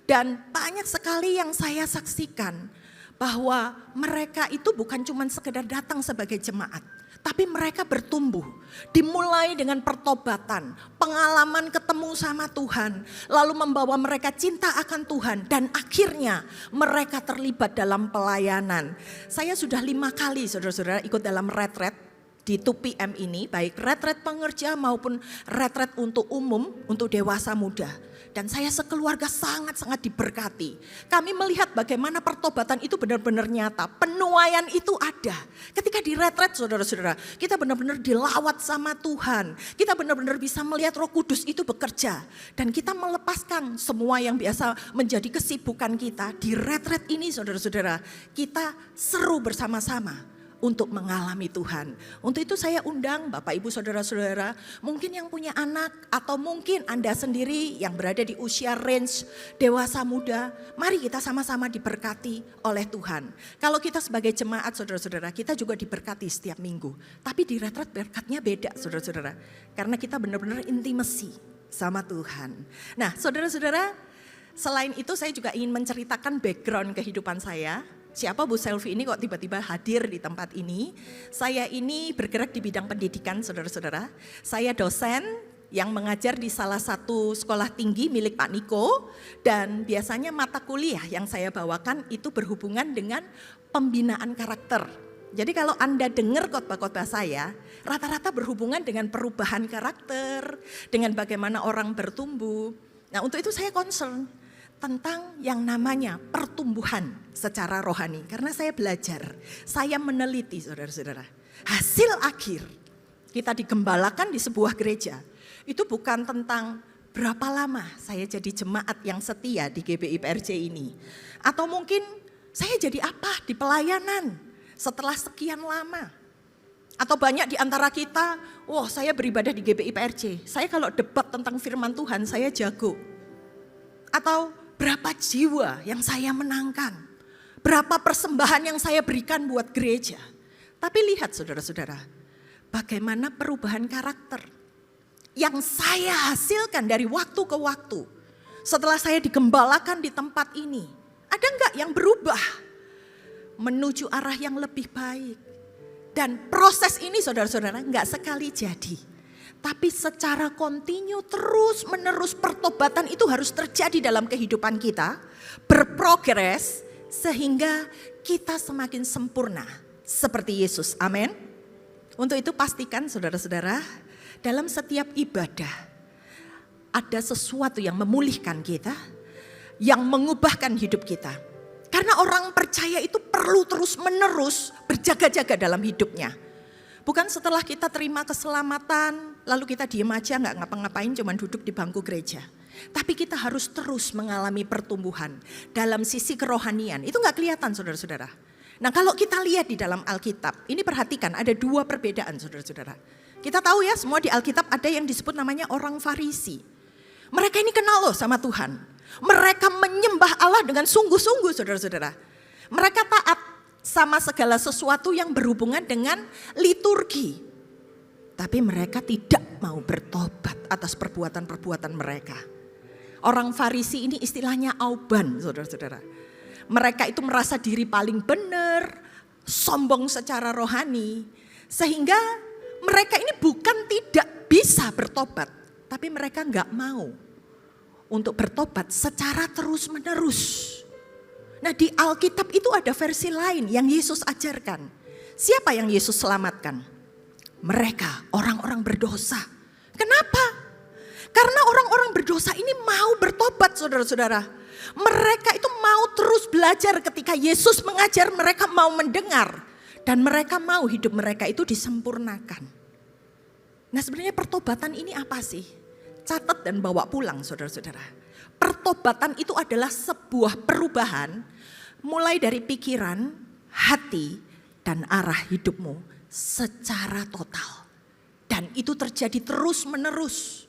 Dan banyak sekali yang saya saksikan bahwa mereka itu bukan cuma sekedar datang sebagai jemaat. Tapi mereka bertumbuh, dimulai dengan pertobatan, pengalaman ketemu sama Tuhan. Lalu membawa mereka cinta akan Tuhan dan akhirnya mereka terlibat dalam pelayanan. Saya sudah 5 kali saudara-saudara ikut dalam retret di 2PM ini, baik retret pengerja maupun retret untuk umum, untuk dewasa muda. Dan saya sekeluarga sangat-sangat diberkati. Kami melihat bagaimana pertobatan itu benar-benar nyata. Penuaian itu ada. Ketika di retret saudara-saudara, kita benar-benar dilawat sama Tuhan. Kita benar-benar bisa melihat Roh Kudus itu bekerja. Dan kita melepaskan semua yang biasa menjadi kesibukan kita. Di retret ini saudara-saudara, kita seru bersama-sama untuk mengalami Tuhan. Untuk itu saya undang Bapak Ibu Saudara-saudara, mungkin yang punya anak atau mungkin Anda sendiri yang berada di usia range dewasa muda, mari kita sama-sama diberkati oleh Tuhan. Kalau kita sebagai jemaat saudara-saudara, kita juga diberkati setiap minggu. Tapi di retret berkatnya beda saudara-saudara, karena kita benar-benar intimasi sama Tuhan. Nah saudara-saudara, selain itu saya juga ingin menceritakan background kehidupan saya. siapa Bu Selvi ini kok tiba-tiba hadir di tempat ini. Saya ini bergerak di bidang pendidikan, saudara-saudara. Saya dosen yang mengajar di salah satu sekolah tinggi milik Pak Niko, dan biasanya mata kuliah yang saya bawakan itu berhubungan dengan pembinaan karakter. Jadi kalau Anda dengar khotbah-khotbah saya, rata-rata berhubungan dengan perubahan karakter, dengan bagaimana orang bertumbuh. Nah, untuk itu saya concern tentang yang namanya pertumbuhan secara rohani. Karena saya belajar, saya meneliti saudara-saudara. Hasil akhir kita digembalakan di sebuah gereja. Itu bukan tentang berapa lama saya jadi jemaat yang setia di GBI PRJ ini. Atau mungkin saya jadi apa di pelayanan setelah sekian lama. Atau banyak di antara kita, wah saya beribadah di GBI PRJ. Saya kalau debat tentang firman Tuhan saya jago. Atau berapa jiwa yang saya menangkan. Berapa persembahan yang saya berikan buat gereja. Tapi lihat saudara-saudara, bagaimana perubahan karakter yang saya hasilkan dari waktu ke waktu. Setelah saya digembalakan di tempat ini, ada enggak yang berubah menuju arah yang lebih baik? Dan proses ini saudara-saudara enggak sekali jadi. Tapi secara kontinu terus menerus pertobatan itu harus terjadi dalam kehidupan kita. Berprogres sehingga kita semakin sempurna seperti Yesus. Amin. Untuk itu pastikan saudara-saudara, dalam setiap ibadah ada sesuatu yang memulihkan kita, yang mengubahkan hidup kita. Karena orang percaya itu perlu terus menerus berjaga-jaga dalam hidupnya. Bukan setelah kita terima keselamatan, lalu kita diem aja gak ngapa-ngapain cuman duduk di bangku gereja. Tapi kita harus terus mengalami pertumbuhan dalam sisi kerohanian. Itu gak kelihatan saudara-saudara. Nah kalau kita lihat di dalam Alkitab, ini perhatikan ada dua perbedaan saudara-saudara. Kita tahu ya semua di Alkitab ada yang disebut namanya orang Farisi. Mereka ini kenal loh sama Tuhan. Mereka menyembah Allah dengan sungguh-sungguh saudara-saudara. Mereka taat sama segala sesuatu yang berhubungan dengan liturgi. Tapi mereka tidak mau bertobat atas perbuatan-perbuatan mereka. Orang Farisi ini istilahnya auban saudara-saudara. Mereka itu merasa diri paling benar, sombong secara rohani. Sehingga mereka ini bukan tidak bisa bertobat, tapi mereka enggak mau untuk bertobat secara terus-menerus. Nah di Alkitab itu ada versi lain yang Yesus ajarkan. Siapa yang Yesus selamatkan? Mereka, orang-orang berdosa. Kenapa? Karena orang-orang berdosa ini mau bertobat saudara-saudara. Mereka itu mau terus belajar ketika Yesus mengajar, mereka mau mendengar. Dan mereka mau hidup mereka itu disempurnakan. Nah sebenarnya pertobatan ini apa sih? Catat dan bawa pulang saudara-saudara. Pertobatan itu adalah sebuah perubahan mulai dari pikiran, hati, dan arah hidupmu secara total. Dan itu terjadi terus menerus.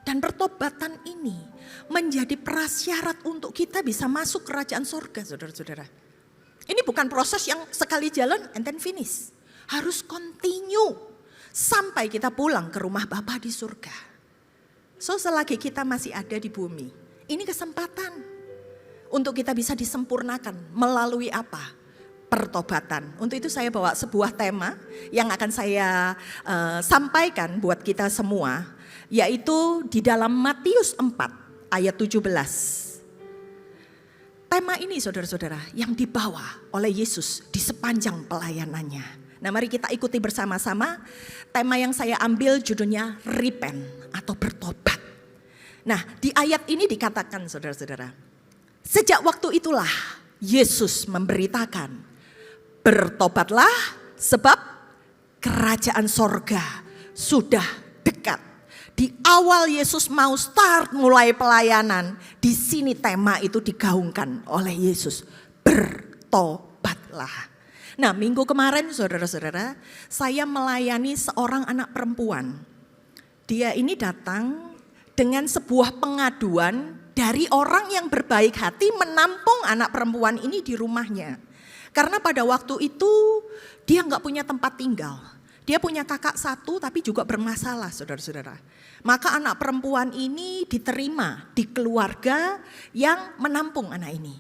Dan pertobatan ini menjadi prasyarat untuk kita bisa masuk kerajaan surga saudara-saudara. Ini bukan proses yang sekali jalan and then finish. Harus continue sampai kita pulang ke rumah Bapa di surga. So selagi kita masih ada di bumi, ini kesempatan untuk kita bisa disempurnakan melalui apa? Pertobatan. Untuk itu saya bawa sebuah tema yang akan saya sampaikan buat kita semua. Yaitu di dalam Matius 4 ayat 17. Tema ini saudara-saudara yang dibawa oleh Yesus di sepanjang pelayanannya. Nah mari kita ikuti bersama-sama. Tema yang saya ambil judulnya repent atau bertobat. Nah di ayat ini dikatakan saudara-saudara. Sejak waktu itulah Yesus memberitakan. Bertobatlah sebab kerajaan sorga sudah dekat. Di awal Yesus mau start mulai pelayanan, di sini tema itu digaungkan oleh Yesus. Bertobatlah. Nah minggu kemarin saudara-saudara, saya melayani seorang anak perempuan. Dia ini datang dengan sebuah pengaduan dari orang yang berbaik hati menampung anak perempuan ini di rumahnya. Karena pada waktu itu dia nggak punya tempat tinggal. Dia punya kakak satu tapi juga bermasalah saudara-saudara. Maka anak perempuan ini diterima di keluarga yang menampung anak ini.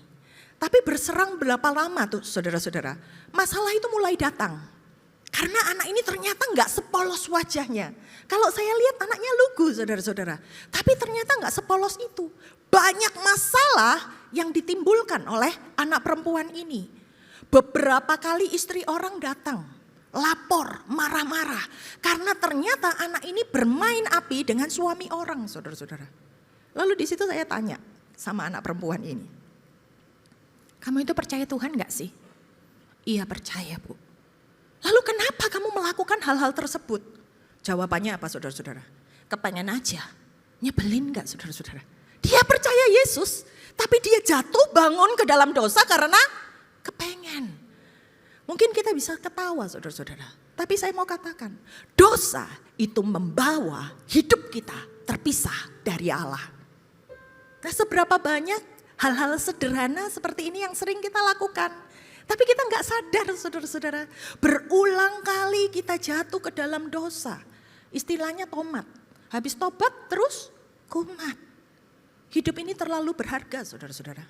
Tapi berserang berapa lama tuh saudara-saudara, masalah itu mulai datang. Karena anak ini ternyata nggak sepolos wajahnya. Kalau saya lihat anaknya lugu saudara-saudara, tapi ternyata nggak sepolos itu. Banyak masalah yang ditimbulkan oleh anak perempuan ini. Beberapa kali istri orang datang, lapor, marah-marah. Karena ternyata anak ini bermain api dengan suami orang saudara-saudara. Lalu di situ saya tanya sama anak perempuan ini, kamu itu percaya Tuhan gak sih? Iya percaya Bu. Lalu kenapa kamu melakukan hal-hal tersebut? Jawabannya apa saudara-saudara? Kepengen aja. Nyebelin gak saudara-saudara? Dia percaya Yesus, tapi dia jatuh bangun ke dalam dosa karena kepengen. Mungkin kita bisa ketawa saudara-saudara. Tapi saya mau katakan, dosa itu membawa hidup kita terpisah dari Allah. Nah seberapa banyak hal-hal sederhana seperti ini yang sering kita lakukan. Tapi kita nggak sadar saudara-saudara. Berulang kali kita jatuh ke dalam dosa. Istilahnya tomat. Habis tobat terus kumat. Hidup ini terlalu berharga saudara-saudara.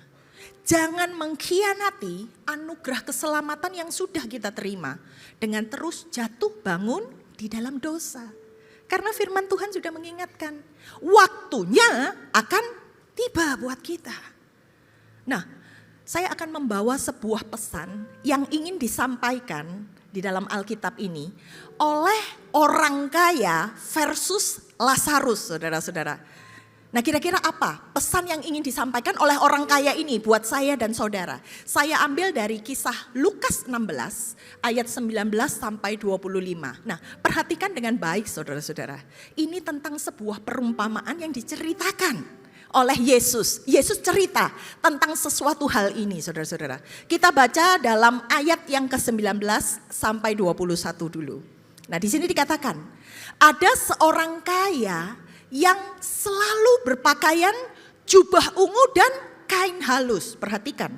Jangan mengkhianati anugerah keselamatan yang sudah kita terima. Dengan terus jatuh bangun di dalam dosa. Karena firman Tuhan sudah mengingatkan. Waktunya akan tiba buat kita. Nah, saya akan membawa sebuah pesan yang ingin disampaikan di dalam Alkitab ini oleh orang kaya versus Lazarus, saudara-saudara. Nah, kira-kira apa pesan yang ingin disampaikan oleh orang kaya ini buat saya dan saudara? Saya ambil dari kisah Lukas 16 ayat 19 sampai 25. Nah, perhatikan dengan baik saudara-saudara. Ini tentang sebuah perumpamaan yang diceritakan oleh Yesus. Yesus cerita tentang sesuatu hal ini saudara-saudara. Kita baca dalam ayat yang ke-19 sampai 21 dulu. Nah di sini dikatakan, ada seorang kaya yang selalu berpakaian jubah ungu dan kain halus. Perhatikan,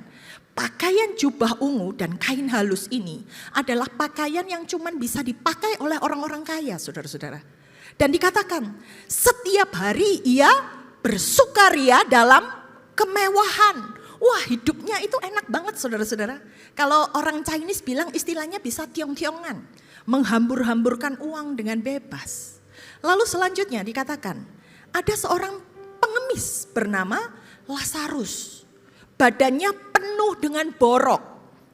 pakaian jubah ungu dan kain halus ini adalah pakaian yang cuma bisa dipakai oleh orang-orang kaya saudara-saudara. Dan dikatakan, setiap hari ia bersukaria dalam kemewahan. Wah hidupnya itu enak banget saudara-saudara. Kalau orang Chinese bilang istilahnya bisa tiong-tiongan. Menghambur-hamburkan uang dengan bebas. Lalu selanjutnya dikatakan ada seorang pengemis bernama Lazarus. Badannya penuh dengan borok.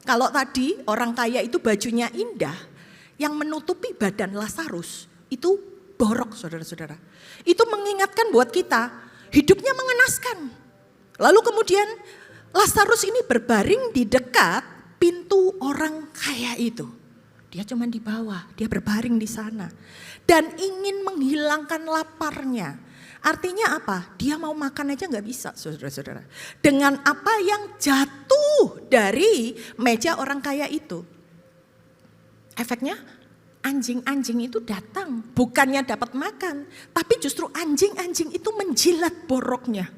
Kalau tadi orang kaya itu bajunya indah. Yang menutupi badan Lazarus itu borok saudara-saudara. Itu mengingatkan buat kita hidupnya mengenaskan. Lalu kemudian Lazarus ini berbaring di dekat pintu orang kaya itu. Dia cuma di bawah, dia berbaring di sana. Dan ingin menghilangkan laparnya. Artinya apa? Dia mau makan aja gak bisa saudara-saudara. Dengan apa yang jatuh dari meja orang kaya itu. Efeknya anjing-anjing itu datang. Bukannya dapat makan. Tapi justru anjing-anjing itu menjilat boroknya.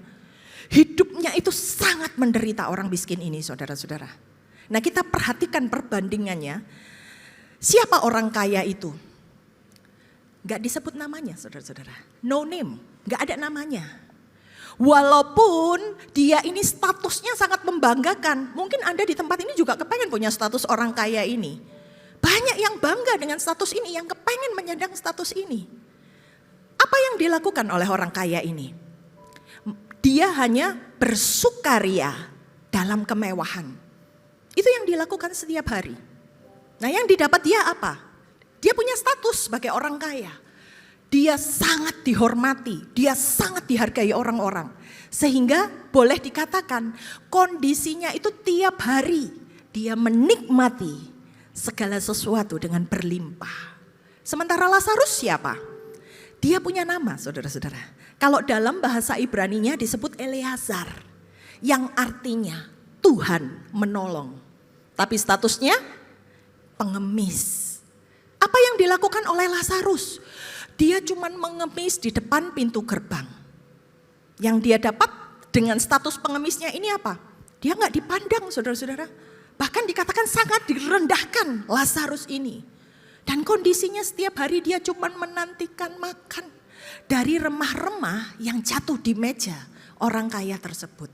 Hidupnya itu sangat menderita orang miskin ini saudara-saudara. Nah kita perhatikan perbandingannya. Siapa orang kaya itu? Gak disebut namanya saudara-saudara. No name, gak ada namanya. Walaupun dia ini statusnya sangat membanggakan. Mungkin Anda di tempat ini juga kepengen punya status orang kaya ini. Banyak yang bangga dengan status ini, yang kepengen menyandang status ini. Apa yang dilakukan oleh orang kaya ini? Dia hanya bersukaria dalam kemewahan. Itu yang dilakukan setiap hari. Nah yang didapat dia apa? Dia punya status sebagai orang kaya. Dia sangat dihormati, dia sangat dihargai orang-orang. Sehingga boleh dikatakan kondisinya itu tiap hari dia menikmati segala sesuatu dengan berlimpah. Sementara Lazarus siapa? Dia punya nama saudara-saudara. Kalau dalam bahasa Ibraninya disebut Eleazar. Yang artinya Tuhan menolong. Tapi statusnya pengemis. Apa yang dilakukan oleh Lazarus? Dia cuma mengemis di depan pintu gerbang. Yang dia dapat dengan status pengemisnya ini apa? Dia gak dipandang saudara-saudara. Bahkan dikatakan sangat direndahkan Lazarus ini. Dan kondisinya setiap hari dia cuma menantikan makan dari remah-remah yang jatuh di meja orang kaya tersebut.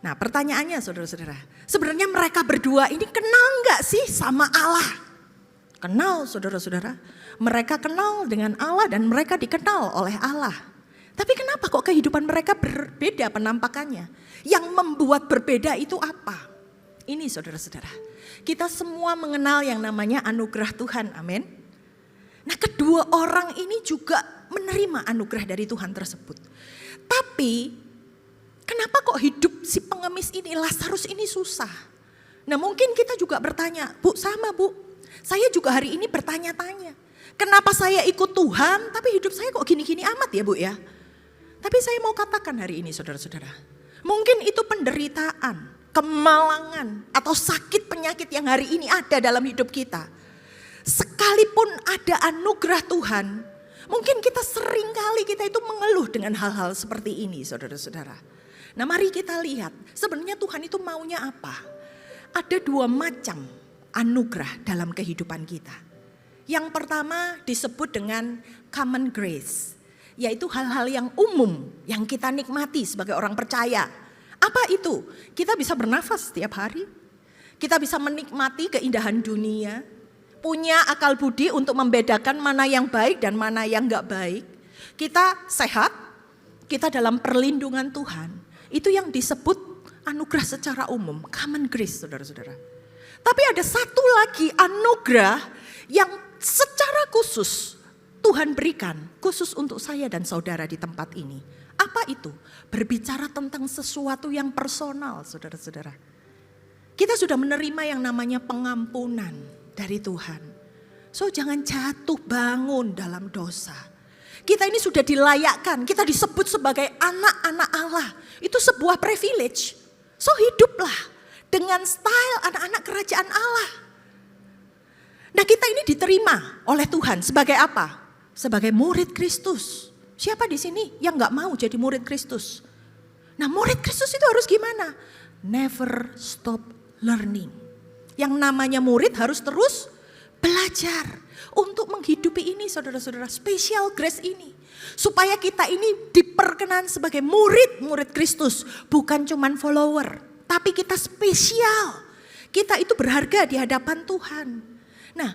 Nah pertanyaannya saudara-saudara, sebenarnya mereka berdua ini kenal nggak sih sama Allah? Kenal saudara-saudara, mereka kenal dengan Allah dan mereka dikenal oleh Allah. Tapi kenapa kok kehidupan mereka berbeda penampakannya? Yang membuat berbeda itu apa? Ini saudara-saudara, kita semua mengenal yang namanya anugerah Tuhan, amin. Nah kedua orang ini juga menerima anugerah dari Tuhan tersebut. Tapi kenapa kok hidup si pengemis ini, Lazarus ini susah? Nah mungkin kita juga bertanya, Bu sama Bu, saya juga hari ini bertanya-tanya. Kenapa saya ikut Tuhan tapi hidup saya kok gini-gini amat ya Bu ya? Tapi saya mau katakan hari ini saudara-saudara, mungkin itu penderitaan, kemalangan atau sakit penyakit yang hari ini ada dalam hidup kita. Sekalipun ada anugerah Tuhan, mungkin kita sering kali kita itu mengeluh dengan hal-hal seperti ini saudara-saudara. Nah mari kita lihat sebenarnya Tuhan itu maunya apa. Ada dua macam anugerah dalam kehidupan kita. Yang pertama disebut dengan common grace, yaitu hal-hal yang umum yang kita nikmati sebagai orang percaya. Apa itu? Kita bisa bernafas setiap hari, kita bisa menikmati keindahan dunia, punya akal budi untuk membedakan mana yang baik dan mana yang gak baik. Kita sehat, kita dalam perlindungan Tuhan. Itu yang disebut anugerah secara umum, common grace saudara-saudara. Tapi ada satu lagi anugerah yang secara khusus Tuhan berikan, khusus untuk saya dan saudara di tempat ini. Apa itu? Berbicara tentang sesuatu yang personal saudara-saudara. Kita sudah menerima yang namanya pengampunan dari Tuhan. So jangan jatuh bangun dalam dosa. Kita ini sudah dilayakkan, kita disebut sebagai anak-anak Allah. Itu sebuah privilege. So hiduplah dengan style anak-anak kerajaan Allah. Nah kita ini diterima oleh Tuhan sebagai apa? Sebagai murid Kristus. Siapa di sini yang gak mau jadi murid Kristus? Nah murid Kristus itu harus gimana? Never stop learning. Yang namanya murid harus terus belajar untuk menghidupi ini saudara-saudara, special grace ini. Supaya kita ini diperkenan sebagai murid-murid Kristus, bukan cuman follower, tapi kita spesial. Kita itu berharga di hadapan Tuhan. Nah,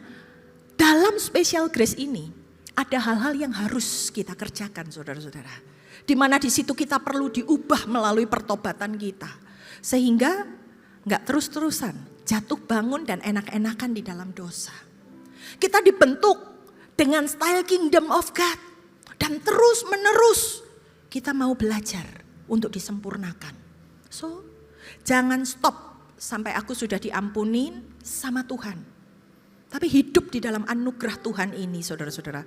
dalam special grace ini ada hal-hal yang harus kita kerjakan saudara-saudara. Di mana di situ kita perlu diubah melalui pertobatan kita. Sehingga gak terus-terusan jatuh bangun dan enak-enakan di dalam dosa. Kita dibentuk dengan style kingdom of God. Dan terus menerus kita mau belajar untuk disempurnakan. So jangan stop sampai aku sudah diampunin sama Tuhan. Tapi hidup di dalam anugerah Tuhan ini saudara-saudara.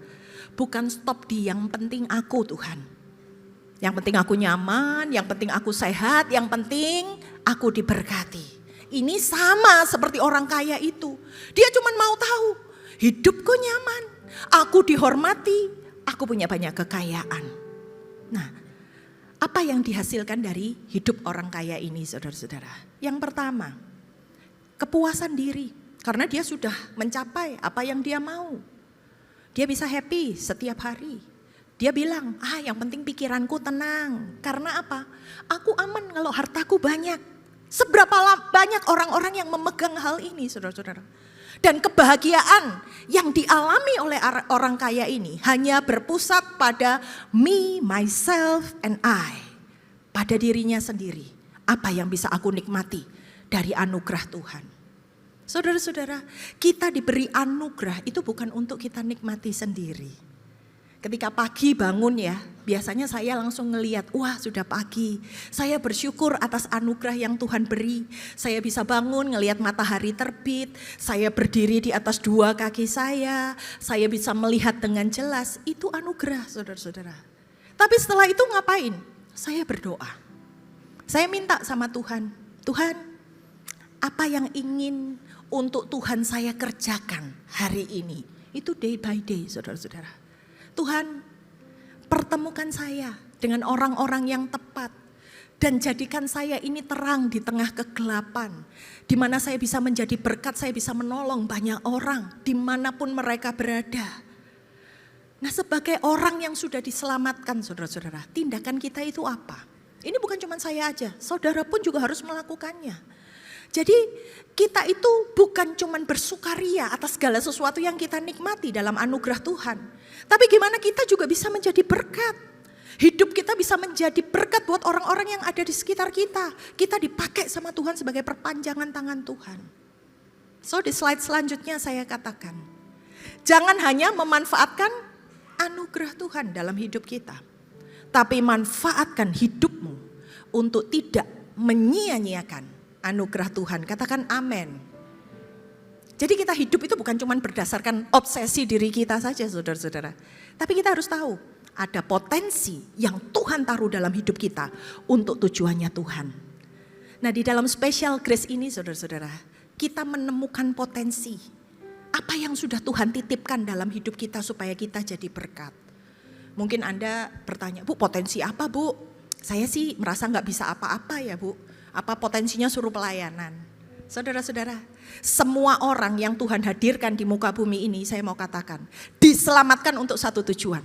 Bukan stop di yang penting aku Tuhan. Yang penting aku nyaman, yang penting aku sehat, yang penting aku diberkati. Ini sama seperti orang kaya itu. Dia cuma mau tahu, hidupku nyaman, aku dihormati, aku punya banyak kekayaan. Nah, apa yang dihasilkan dari hidup orang kaya ini saudara-saudara? Yang pertama, kepuasan diri. Karena dia sudah mencapai apa yang dia mau. Dia bisa happy setiap hari. Dia bilang, yang penting pikiranku tenang. Karena apa? Aku aman kalau hartaku banyak. Seberapa banyak orang-orang yang memegang hal ini saudara-saudara. Dan kebahagiaan yang dialami oleh orang kaya ini hanya berpusat pada me, myself, and I. Pada dirinya sendiri. Apa yang bisa aku nikmati dari anugerah Tuhan. Saudara-saudara, kita diberi anugerah itu bukan untuk kita nikmati sendiri. Ketika pagi bangun ya, biasanya saya langsung ngelihat, wah sudah pagi. Saya bersyukur atas anugerah yang Tuhan beri. Saya bisa bangun ngelihat matahari terbit, saya berdiri di atas dua kaki saya bisa melihat dengan jelas. Itu anugerah saudara-saudara. Tapi setelah itu ngapain? Saya berdoa. Saya minta sama Tuhan, Tuhan apa yang ingin untuk Tuhan saya kerjakan hari ini. Itu day by day saudara-saudara. Tuhan pertemukan saya dengan orang-orang yang tepat. Dan jadikan saya ini terang di tengah kegelapan. Di mana saya bisa menjadi berkat, saya bisa menolong banyak orang. Dimanapun mereka berada. Nah sebagai orang yang sudah diselamatkan saudara-saudara. Tindakan kita itu apa? Ini bukan cuma saya aja, saudara pun juga harus melakukannya. Jadi kita itu bukan cuma bersukaria atas segala sesuatu yang kita nikmati dalam anugerah Tuhan. Tapi gimana kita juga bisa menjadi berkat. Hidup kita bisa menjadi berkat buat orang-orang yang ada di sekitar kita. Kita dipakai sama Tuhan sebagai perpanjangan tangan Tuhan. So di slide selanjutnya saya katakan, jangan hanya memanfaatkan anugerah Tuhan dalam hidup kita. Tapi manfaatkan hidupmu untuk tidak menyia-nyiakan anugerah Tuhan. Katakan amin. Jadi kita hidup itu bukan cuma berdasarkan obsesi diri kita saja saudara-saudara. Tapi kita harus tahu ada potensi yang Tuhan taruh dalam hidup kita untuk tujuannya Tuhan. Nah di dalam special grace ini saudara-saudara, kita menemukan potensi. Apa yang sudah Tuhan titipkan dalam hidup kita supaya kita jadi berkat. Mungkin Anda bertanya, Bu potensi apa Bu? Saya sih merasa gak bisa apa-apa ya Bu. Apa potensinya suruh pelayanan? Saudara-saudara, semua orang yang Tuhan hadirkan di muka bumi ini, saya mau katakan, diselamatkan untuk satu tujuan.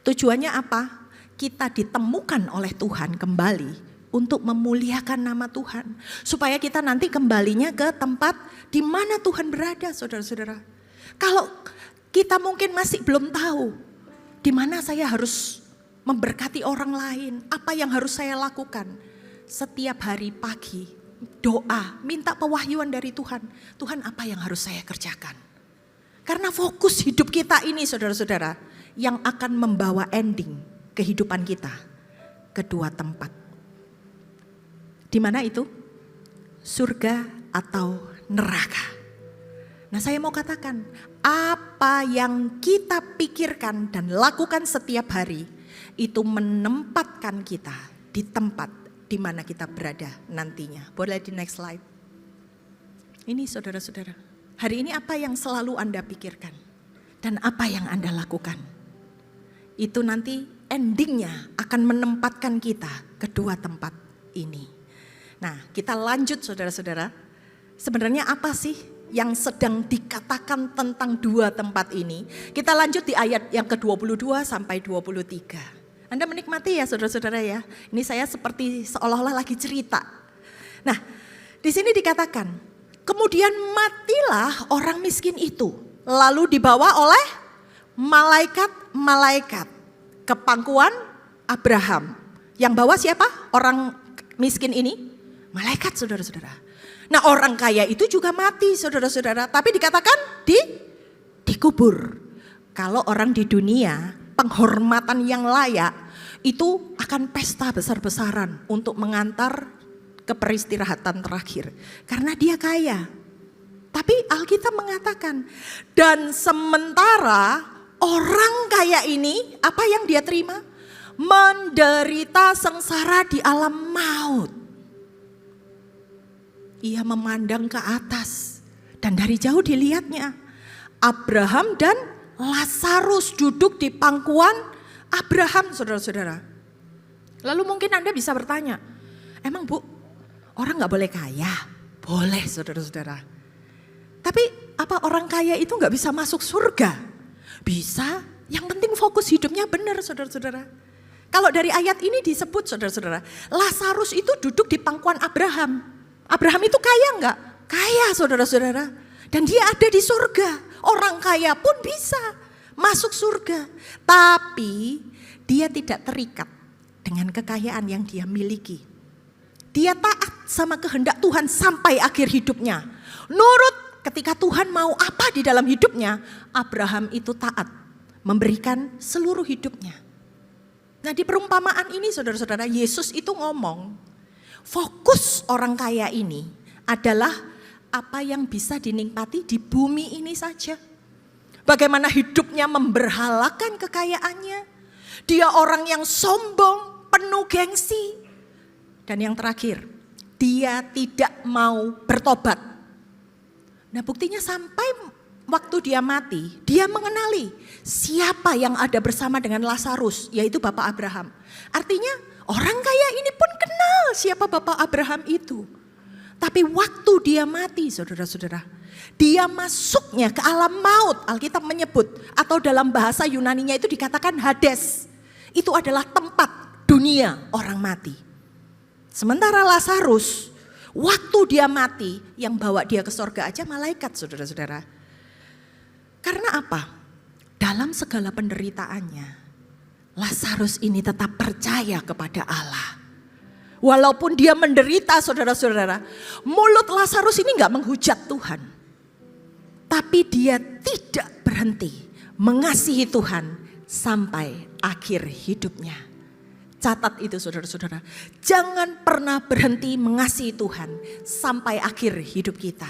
Tujuannya apa? Kita ditemukan oleh Tuhan kembali untuk memuliakan nama Tuhan. Supaya kita nanti kembalinya ke tempat di mana Tuhan berada, saudara-saudara. Kalau kita mungkin masih belum tahu, di mana saya harus memberkati orang lain, apa yang harus saya lakukan. Setiap hari pagi doa, minta pewahyuan dari Tuhan. Tuhan apa yang harus saya kerjakan? Karena fokus hidup kita ini saudara-saudara yang akan membawa ending kehidupan kita ke dua tempat. Di mana itu? Surga atau neraka. Nah saya mau katakan, apa yang kita pikirkan dan lakukan setiap hari itu menempatkan kita di tempat di mana kita berada nantinya. Boleh di next slide. Ini saudara-saudara, hari ini apa yang selalu Anda pikirkan dan apa yang Anda lakukan. Itu nanti endingnya akan menempatkan kita ke dua tempat ini. Nah kita lanjut saudara-saudara, sebenarnya apa sih yang sedang dikatakan tentang dua tempat ini? Kita lanjut di ayat yang ke-22 sampai 23. Anda menikmati ya saudara-saudara ya. Ini saya seperti seolah-olah lagi cerita. Nah, di sini dikatakan, kemudian matilah orang miskin itu, lalu dibawa oleh malaikat-malaikat ke pangkuan Abraham. Yang bawa siapa? Orang miskin ini? Malaikat saudara-saudara. Nah, orang kaya itu juga mati saudara-saudara, tapi dikatakan dikubur. Kalau orang di dunia penghormatan yang layak itu akan pesta besar-besaran untuk mengantar ke peristirahatan terakhir. Karena dia kaya. Tapi Alkitab mengatakan, dan sementara orang kaya ini, apa yang dia terima? Menderita sengsara di alam maut. Ia memandang ke atas dan dari jauh dilihatnya Abraham dan Lazarus duduk di pangkuan Abraham, saudara-saudara. Lalu mungkin Anda bisa bertanya, emang Bu, orang gak boleh kaya? Boleh saudara-saudara. Tapi apa orang kaya itu gak bisa masuk surga? Bisa, yang penting fokus hidupnya benar saudara-saudara. Kalau dari ayat ini disebut saudara-saudara, Lazarus itu duduk di pangkuan Abraham. Abraham itu kaya enggak? Kaya saudara-saudara. Dan dia ada di surga. Orang kaya pun bisa masuk surga. Tapi dia tidak terikat dengan kekayaan yang dia miliki. Dia taat sama kehendak Tuhan sampai akhir hidupnya. Nurut ketika Tuhan mau apa di dalam hidupnya, Abraham itu taat. Memberikan seluruh hidupnya. Nah di perumpamaan ini saudara-saudara, Yesus itu ngomong, fokus orang kaya ini adalah apa yang bisa dinikmati di bumi ini saja. Bagaimana hidupnya memberhalakan kekayaannya. Dia orang yang sombong, penuh gengsi. Dan yang terakhir, dia tidak mau bertobat. Nah buktinya sampai waktu dia mati, dia mengenali siapa yang ada bersama dengan Lazarus, yaitu Bapak Abraham. Artinya orang kaya ini pun kenal siapa Bapak Abraham itu. Tapi waktu dia mati saudara-saudara, dia masuknya ke alam maut, Alkitab menyebut. Atau dalam bahasa Yunaninya itu dikatakan Hades. Itu adalah tempat dunia orang mati. Sementara Lazarus, waktu dia mati, yang bawa dia ke sorga aja malaikat, saudara-saudara. Karena apa? Dalam segala penderitaannya, Lazarus ini tetap percaya kepada Allah. Walaupun dia menderita, saudara-saudara, mulut Lazarus ini gak menghujat Tuhan. Tapi dia tidak berhenti mengasihi Tuhan sampai akhir hidupnya. Catat itu saudara-saudara. Jangan pernah berhenti mengasihi Tuhan sampai akhir hidup kita.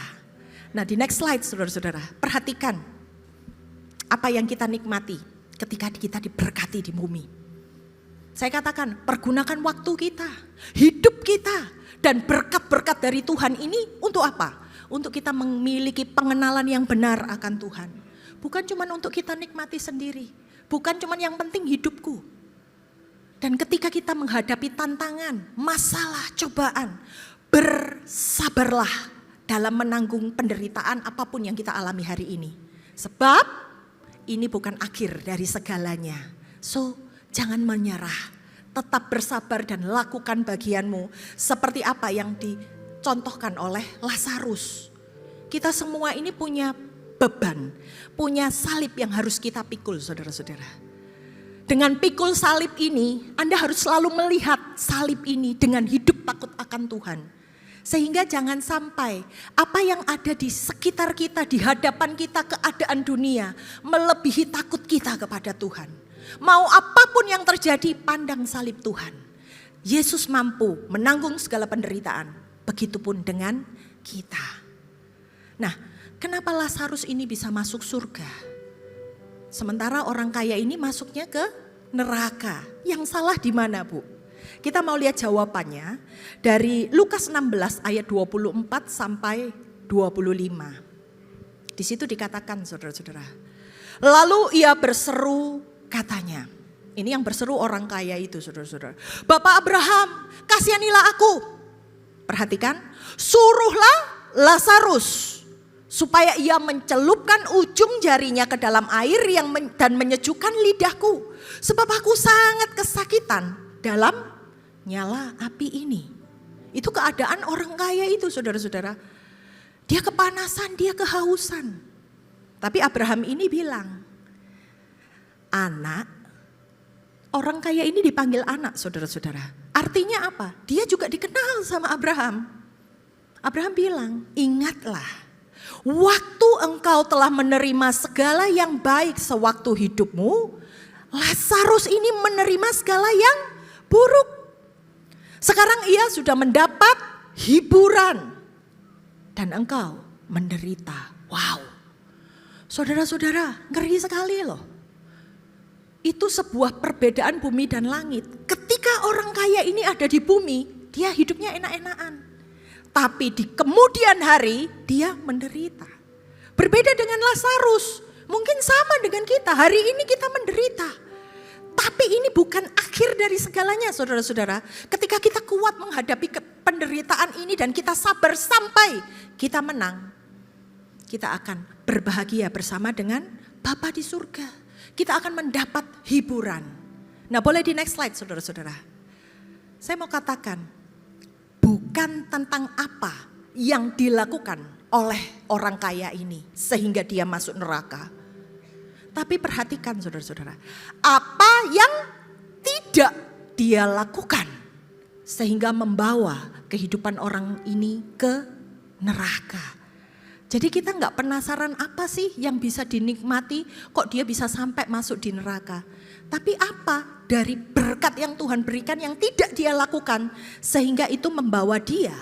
Nah di next slide saudara-saudara. Perhatikan apa yang kita nikmati ketika kita diberkati di bumi. Saya katakan pergunakan waktu kita, hidup kita. Dan berkat-berkat dari Tuhan ini untuk apa? Untuk kita memiliki pengenalan yang benar akan Tuhan. Bukan cuma untuk kita nikmati sendiri. Bukan cuma yang penting hidupku. Dan ketika kita menghadapi tantangan, masalah, cobaan, bersabarlah dalam menanggung penderitaan apapun yang kita alami hari ini. Sebab ini bukan akhir dari segalanya. So, jangan menyerah. Tetap bersabar dan lakukan bagianmu. Seperti apa yang dicontohkan oleh Lazarus. Kita semua ini punya beban, punya salib yang harus kita pikul saudara-saudara. Dengan pikul salib ini, Anda harus selalu melihat salib ini dengan hidup takut akan Tuhan. Sehingga jangan sampai apa yang ada di sekitar kita, di hadapan kita, keadaan dunia, melebihi takut kita kepada Tuhan. Mau apapun yang terjadi, pandang salib Tuhan. Yesus mampu menanggung segala penderitaan, begitupun dengan kita. Nah, kenapa Lazarus ini bisa masuk surga? Sementara orang kaya ini masuknya ke neraka. Yang salah di mana, Bu? Kita mau lihat jawabannya dari Lukas 16 ayat 24 sampai 25. Di situ dikatakan saudara-saudara. Lalu ia berseru katanya. Ini yang berseru orang kaya itu saudara-saudara. Bapak Abraham, kasihanilah aku. Perhatikan, suruhlah Lazarus supaya ia mencelupkan ujung jarinya ke dalam air dan menyejukkan lidahku. Sebab aku sangat kesakitan dalam nyala api ini. Itu keadaan orang kaya itu saudara-saudara. Dia kepanasan, dia kehausan. Tapi Abraham ini bilang, anak, orang kaya ini dipanggil anak saudara-saudara. Artinya apa? Dia juga dikenal sama Abraham. Abraham bilang, ingatlah. Waktu engkau telah menerima segala yang baik sewaktu hidupmu, Lazarus ini menerima segala yang buruk. Sekarang ia sudah mendapat hiburan dan engkau menderita. Wow, saudara-saudara, ngeri sekali loh. Itu sebuah perbedaan bumi dan langit. Ketika orang kaya ini ada di bumi, dia hidupnya enak-enakan. Tapi di kemudian hari dia menderita. Berbeda dengan Lazarus, mungkin sama dengan kita. Hari ini kita menderita. Tapi ini bukan akhir dari segalanya saudara-saudara. Ketika kita kuat menghadapi penderitaan ini dan kita sabar sampai kita menang. Kita akan berbahagia bersama dengan Bapa di surga. Kita akan mendapat hiburan. Nah boleh di next slide saudara-saudara. Saya mau katakan, bukan tentang apa yang dilakukan oleh orang kaya ini sehingga dia masuk neraka. Tapi perhatikan saudara-saudara, apa yang tidak dia lakukan sehingga membawa kehidupan orang ini ke neraka. Jadi kita nggak penasaran apa sih yang bisa dinikmati kok dia bisa sampai masuk di neraka. Tapi apa dari berkat yang Tuhan berikan yang tidak dia lakukan sehingga itu membawa dia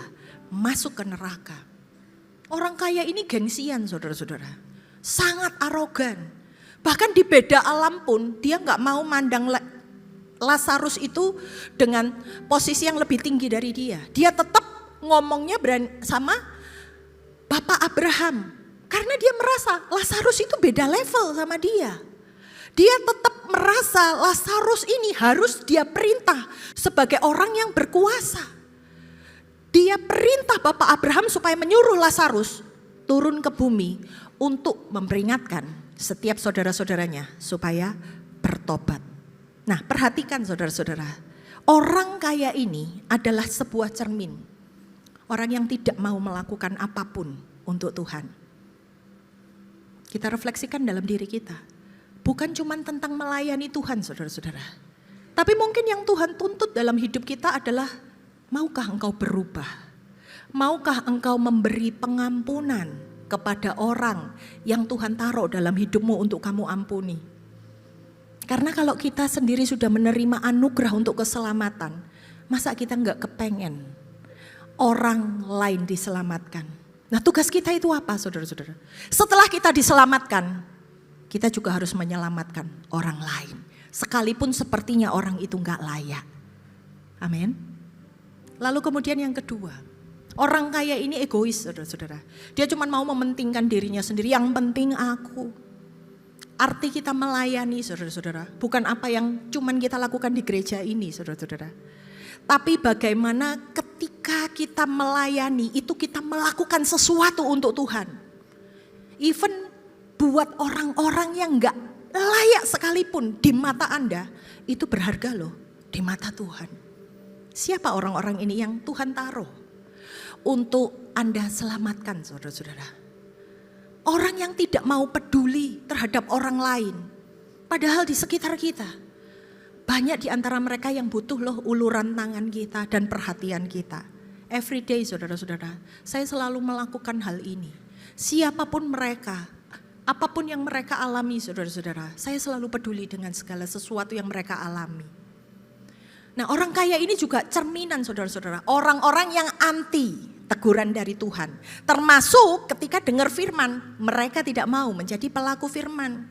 masuk ke neraka. Orang kaya ini gengsian saudara-saudara. Sangat arogan. Bahkan di beda alam pun dia nggak mau mandang Lazarus itu dengan posisi yang lebih tinggi dari dia. Dia tetap ngomongnya sama Bapak Abraham. Karena dia merasa Lazarus itu beda level sama dia. Dia tetap merasa Lazarus ini harus dia perintah sebagai orang yang berkuasa. Dia perintah Bapak Abraham supaya menyuruh Lazarus turun ke bumi untuk memperingatkan setiap saudara-saudaranya supaya bertobat. Nah perhatikan saudara-saudara, orang kaya ini adalah sebuah cermin. Orang yang tidak mau melakukan apapun untuk Tuhan. Kita refleksikan dalam diri kita. Bukan cuma tentang melayani Tuhan, saudara-saudara. Tapi mungkin yang Tuhan tuntut dalam hidup kita adalah, maukah engkau berubah? Maukah engkau memberi pengampunan kepada orang yang Tuhan taruh dalam hidupmu untuk kamu ampuni? Karena kalau kita sendiri sudah menerima anugerah untuk keselamatan, masa kita enggak kepengen orang lain diselamatkan? Nah, tugas kita itu apa, saudara-saudara? Setelah kita diselamatkan, kita juga harus menyelamatkan orang lain. Sekalipun sepertinya orang itu enggak layak. Amin. Lalu kemudian yang kedua, orang kaya ini egois, saudara-saudara. Dia cuma mau mementingkan dirinya sendiri, yang penting aku. Arti kita melayani, saudara-saudara, bukan apa yang cuman kita lakukan di gereja ini, saudara-saudara. Tapi bagaimana ketika kita melayani, itu kita melakukan sesuatu untuk Tuhan. Even buat orang-orang yang enggak layak sekalipun di mata Anda, itu berharga loh di mata Tuhan. Siapa orang-orang ini yang Tuhan taruh untuk Anda selamatkan, saudara-saudara? Orang yang tidak mau peduli terhadap orang lain. Padahal di sekitar kita, banyak di antara mereka yang butuh loh uluran tangan kita dan perhatian kita. Every day, saudara-saudara, saya selalu melakukan hal ini. Siapapun mereka, apapun yang mereka alami, saudara-saudara, saya selalu peduli dengan segala sesuatu yang mereka alami. Nah, orang kaya ini juga cerminan, saudara-saudara, orang-orang yang anti teguran dari Tuhan. Termasuk ketika dengar firman, mereka tidak mau menjadi pelaku firman.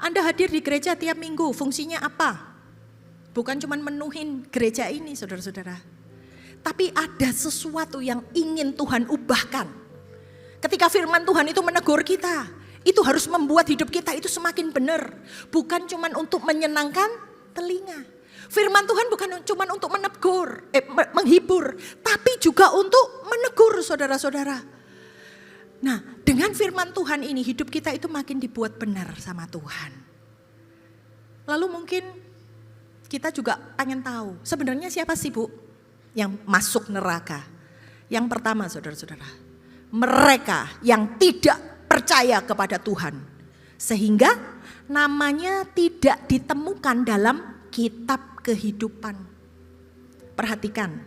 Anda hadir di gereja tiap minggu, fungsinya apa? Bukan cuma menuhin gereja ini, saudara-saudara. Tapi ada sesuatu yang ingin Tuhan ubahkan. Ketika firman Tuhan itu menegur kita, itu harus membuat hidup kita itu semakin benar. Bukan cuma untuk menyenangkan telinga. Firman Tuhan bukan cuma untuk menghibur, tapi juga untuk menegur, saudara-saudara. Nah, dengan firman Tuhan ini hidup kita itu makin dibuat benar sama Tuhan. Lalu mungkin kita juga pengen tahu, sebenarnya siapa sih Bu yang masuk neraka? Yang pertama, saudara-saudara, mereka yang tidak percaya kepada Tuhan. Sehingga namanya tidak ditemukan dalam kitab kehidupan. Perhatikan,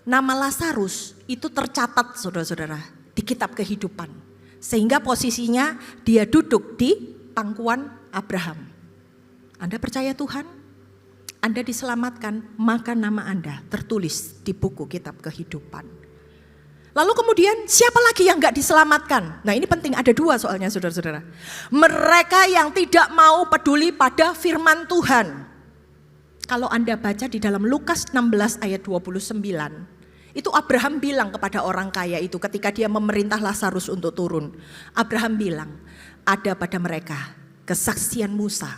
nama Lazarus itu tercatat, saudara-saudara, di kitab kehidupan. Sehingga posisinya dia duduk di pangkuan Abraham. Anda percaya Tuhan? Anda diselamatkan, maka nama Anda tertulis di buku kitab kehidupan. Lalu kemudian siapa lagi yang gak diselamatkan? Nah, ini penting, ada dua soalnya, saudara-saudara. Mereka yang tidak mau peduli pada firman Tuhan. Kalau Anda baca di dalam Lukas 16 ayat 29, itu Abraham bilang kepada orang kaya itu ketika dia memerintah Lazarus untuk turun. Abraham bilang, ada pada mereka kesaksian Musa,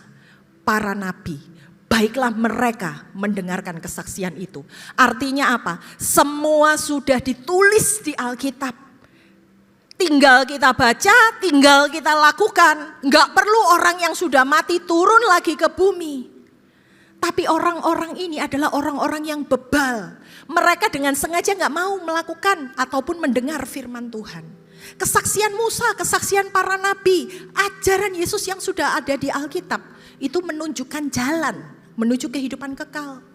para nabi, baiklah mereka mendengarkan kesaksian itu. Artinya apa? Semua sudah ditulis di Alkitab. Tinggal kita baca, tinggal kita lakukan. Enggak perlu orang yang sudah mati turun lagi ke bumi. Tapi orang-orang ini adalah orang-orang yang bebal. Mereka dengan sengaja gak mau melakukan ataupun mendengar firman Tuhan. Kesaksian Musa, kesaksian para nabi, ajaran Yesus yang sudah ada di Alkitab, itu menunjukkan jalan menuju kehidupan kekal.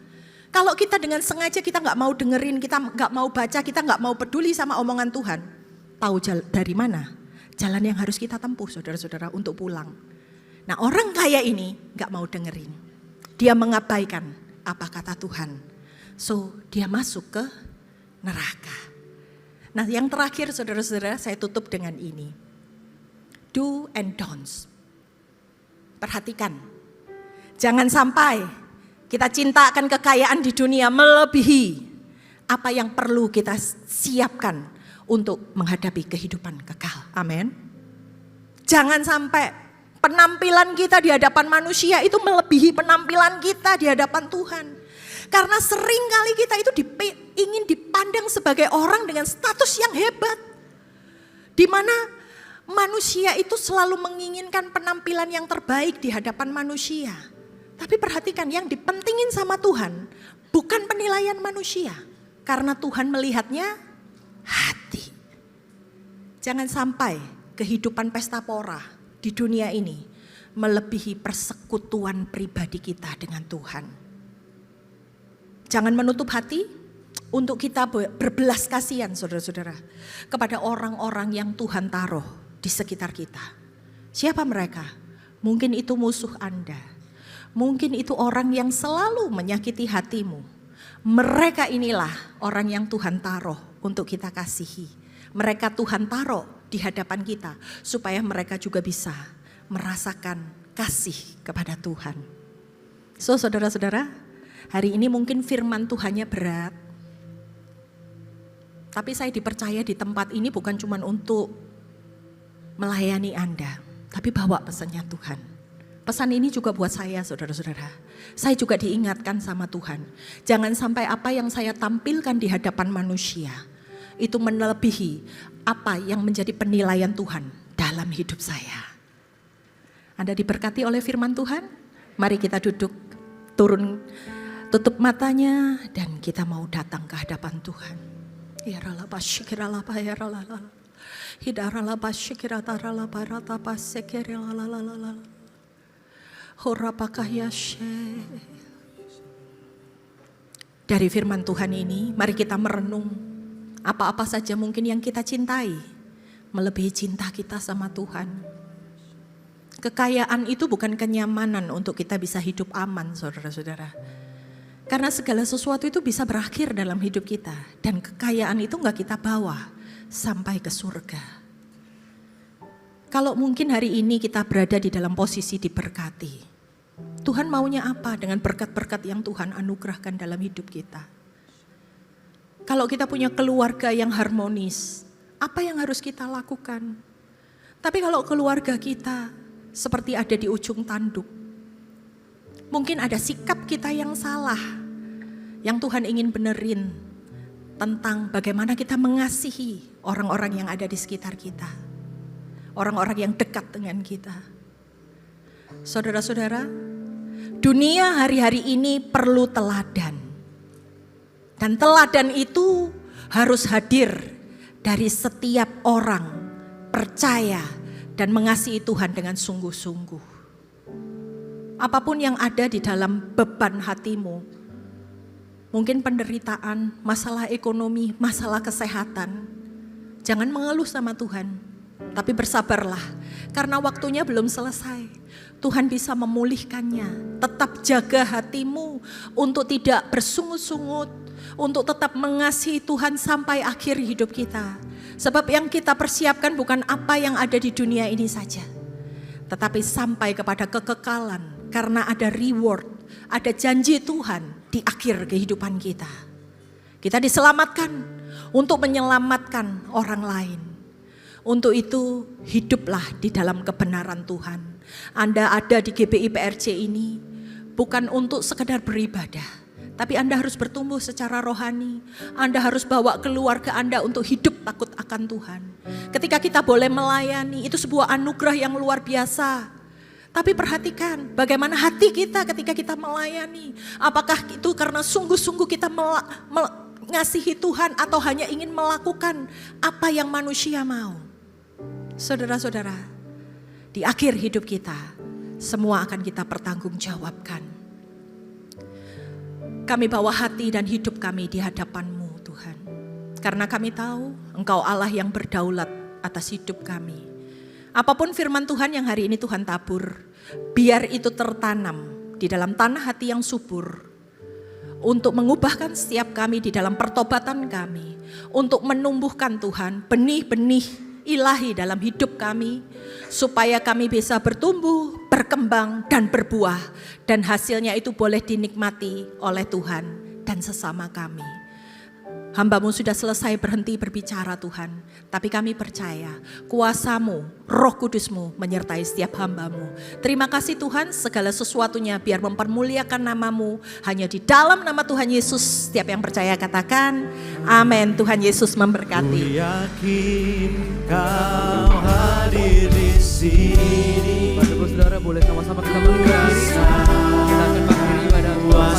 Kalau kita dengan sengaja kita gak mau dengerin, kita gak mau baca, kita gak mau peduli sama omongan Tuhan, tahu dari mana jalan yang harus kita tempuh, saudara-saudara, untuk pulang. Nah, orang kaya ini gak mau dengerin. Dia mengabaikan apa kata Tuhan. So, dia masuk ke neraka. Nah, yang terakhir, saudara-saudara, saya tutup dengan ini. Do and don'ts. Perhatikan. Jangan sampai kita cintakan kekayaan di dunia melebihi apa yang perlu kita siapkan untuk menghadapi kehidupan kekal. Amin. Jangan sampai penampilan kita di hadapan manusia itu melebihi penampilan kita di hadapan Tuhan. Karena sering kali kita itu ingin dipandang sebagai orang dengan status yang hebat. Di mana manusia itu selalu menginginkan penampilan yang terbaik di hadapan manusia. Tapi perhatikan, yang dipentingin sama Tuhan Bukan penilaian manusia, karena Tuhan melihatnya hati. Jangan sampai kehidupan pesta pora di dunia ini melebihi persekutuan pribadi kita dengan Tuhan. Jangan menutup hati untuk kita berbelas kasihan, saudara-saudara, kepada orang-orang yang Tuhan taruh di sekitar kita. Siapa mereka? Mungkin itu musuh Anda. Mungkin itu orang yang selalu menyakiti hatimu. Mereka inilah orang yang Tuhan taruh untuk kita kasihi. Mereka Tuhan taruh di hadapan kita supaya mereka juga bisa merasakan kasih kepada Tuhan. So, saudara-saudara, hari ini mungkin firman Tuhannya berat. Tapi saya dipercaya di tempat ini bukan cuma untuk melayani Anda, tapi bawa pesannya Tuhan. Pesan ini juga buat saya, saudara-saudara. Saya juga diingatkan sama Tuhan. Jangan sampai apa yang saya tampilkan di hadapan manusia itu melebihi apa yang menjadi penilaian Tuhan dalam hidup saya. Anda diberkati oleh firman Tuhan? Mari kita duduk, turun, tutup matanya, dan kita mau datang ke hadapan Tuhan. Ya Allah, basyikirallah, ya Allah. Hidarallah, basyikiratarallah, barata, basyikirallah. Dari firman Tuhan ini, mari kita merenung apa-apa saja mungkin yang kita cintai, melebihi cinta kita sama Tuhan. Kekayaan itu bukan kenyamanan untuk kita bisa hidup aman, saudara-saudara. Karena segala sesuatu itu bisa berakhir dalam hidup kita, dan kekayaan itu gak kita bawa sampai ke surga. Kalau mungkin hari ini kita berada di dalam posisi diberkati, Tuhan maunya apa dengan berkat-berkat yang Tuhan anugerahkan dalam hidup kita? Kalau kita punya keluarga yang harmonis, apa yang harus kita lakukan? Tapi kalau keluarga kita seperti ada di ujung tanduk, mungkin ada sikap kita yang salah, yang Tuhan ingin benerin tentang bagaimana kita mengasihi orang-orang yang ada di sekitar kita, orang-orang yang dekat dengan kita. Saudara-saudara, dunia hari-hari ini perlu teladan. Dan teladan itu harus hadir dari setiap orang percaya dan mengasihi Tuhan dengan sungguh-sungguh. Apapun yang ada di dalam beban hatimu, mungkin penderitaan, masalah ekonomi, masalah kesehatan, jangan mengeluh sama Tuhan, tapi bersabarlah karena waktunya belum selesai. Tuhan bisa memulihkannya. Tetap jaga hatimu untuk tidak bersungut-sungut, untuk tetap mengasihi Tuhan sampai akhir hidup kita. Sebab yang kita persiapkan bukan apa yang ada di dunia ini saja, tetapi sampai kepada kekekalan, karena ada reward, ada janji Tuhan di akhir kehidupan kita. Kita diselamatkan untuk menyelamatkan orang lain. Untuk itu hiduplah di dalam kebenaran Tuhan. Anda ada di GBI PRC ini bukan untuk sekedar beribadah, tapi Anda harus bertumbuh secara rohani. Anda harus bawa keluarga Anda untuk hidup takut akan Tuhan. Ketika kita boleh melayani, itu sebuah anugerah yang luar biasa. Tapi perhatikan bagaimana hati kita ketika kita melayani. Apakah itu karena sungguh-sungguh kita mengasihi Tuhan atau hanya ingin melakukan apa yang manusia mau? Saudara-saudara, di akhir hidup kita, semua akan kita pertanggungjawabkan. Kami bawa hati dan hidup kami di hadapan-Mu, Tuhan. Karena kami tahu Engkau Allah yang berdaulat atas hidup kami. Apapun firman Tuhan yang hari ini Tuhan tabur, biar itu tertanam di dalam tanah hati yang subur. Untuk mengubahkan setiap kami di dalam pertobatan kami. Untuk menumbuhkan Tuhan benih-benih ilahi dalam hidup kami, supaya kami bisa bertumbuh, berkembang, dan berbuah, dan hasilnya itu boleh dinikmati oleh Tuhan dan sesama kami. Hamba-Mu sudah selesai berhenti berbicara Tuhan, tapi kami percaya kuasa-Mu, Roh Kudus-Mu menyertai setiap hamba-Mu. Terima kasih Tuhan, segala sesuatunya biar mempermuliakan nama-Mu, hanya di dalam nama Tuhan Yesus. Setiap yang percaya katakan amin. Tuhan Yesus memberkati. Ku yakin Kau hadir di sini. Bapak Saudara boleh sama-sama kita berdiri. Kita akan mengakhiri ibadah pada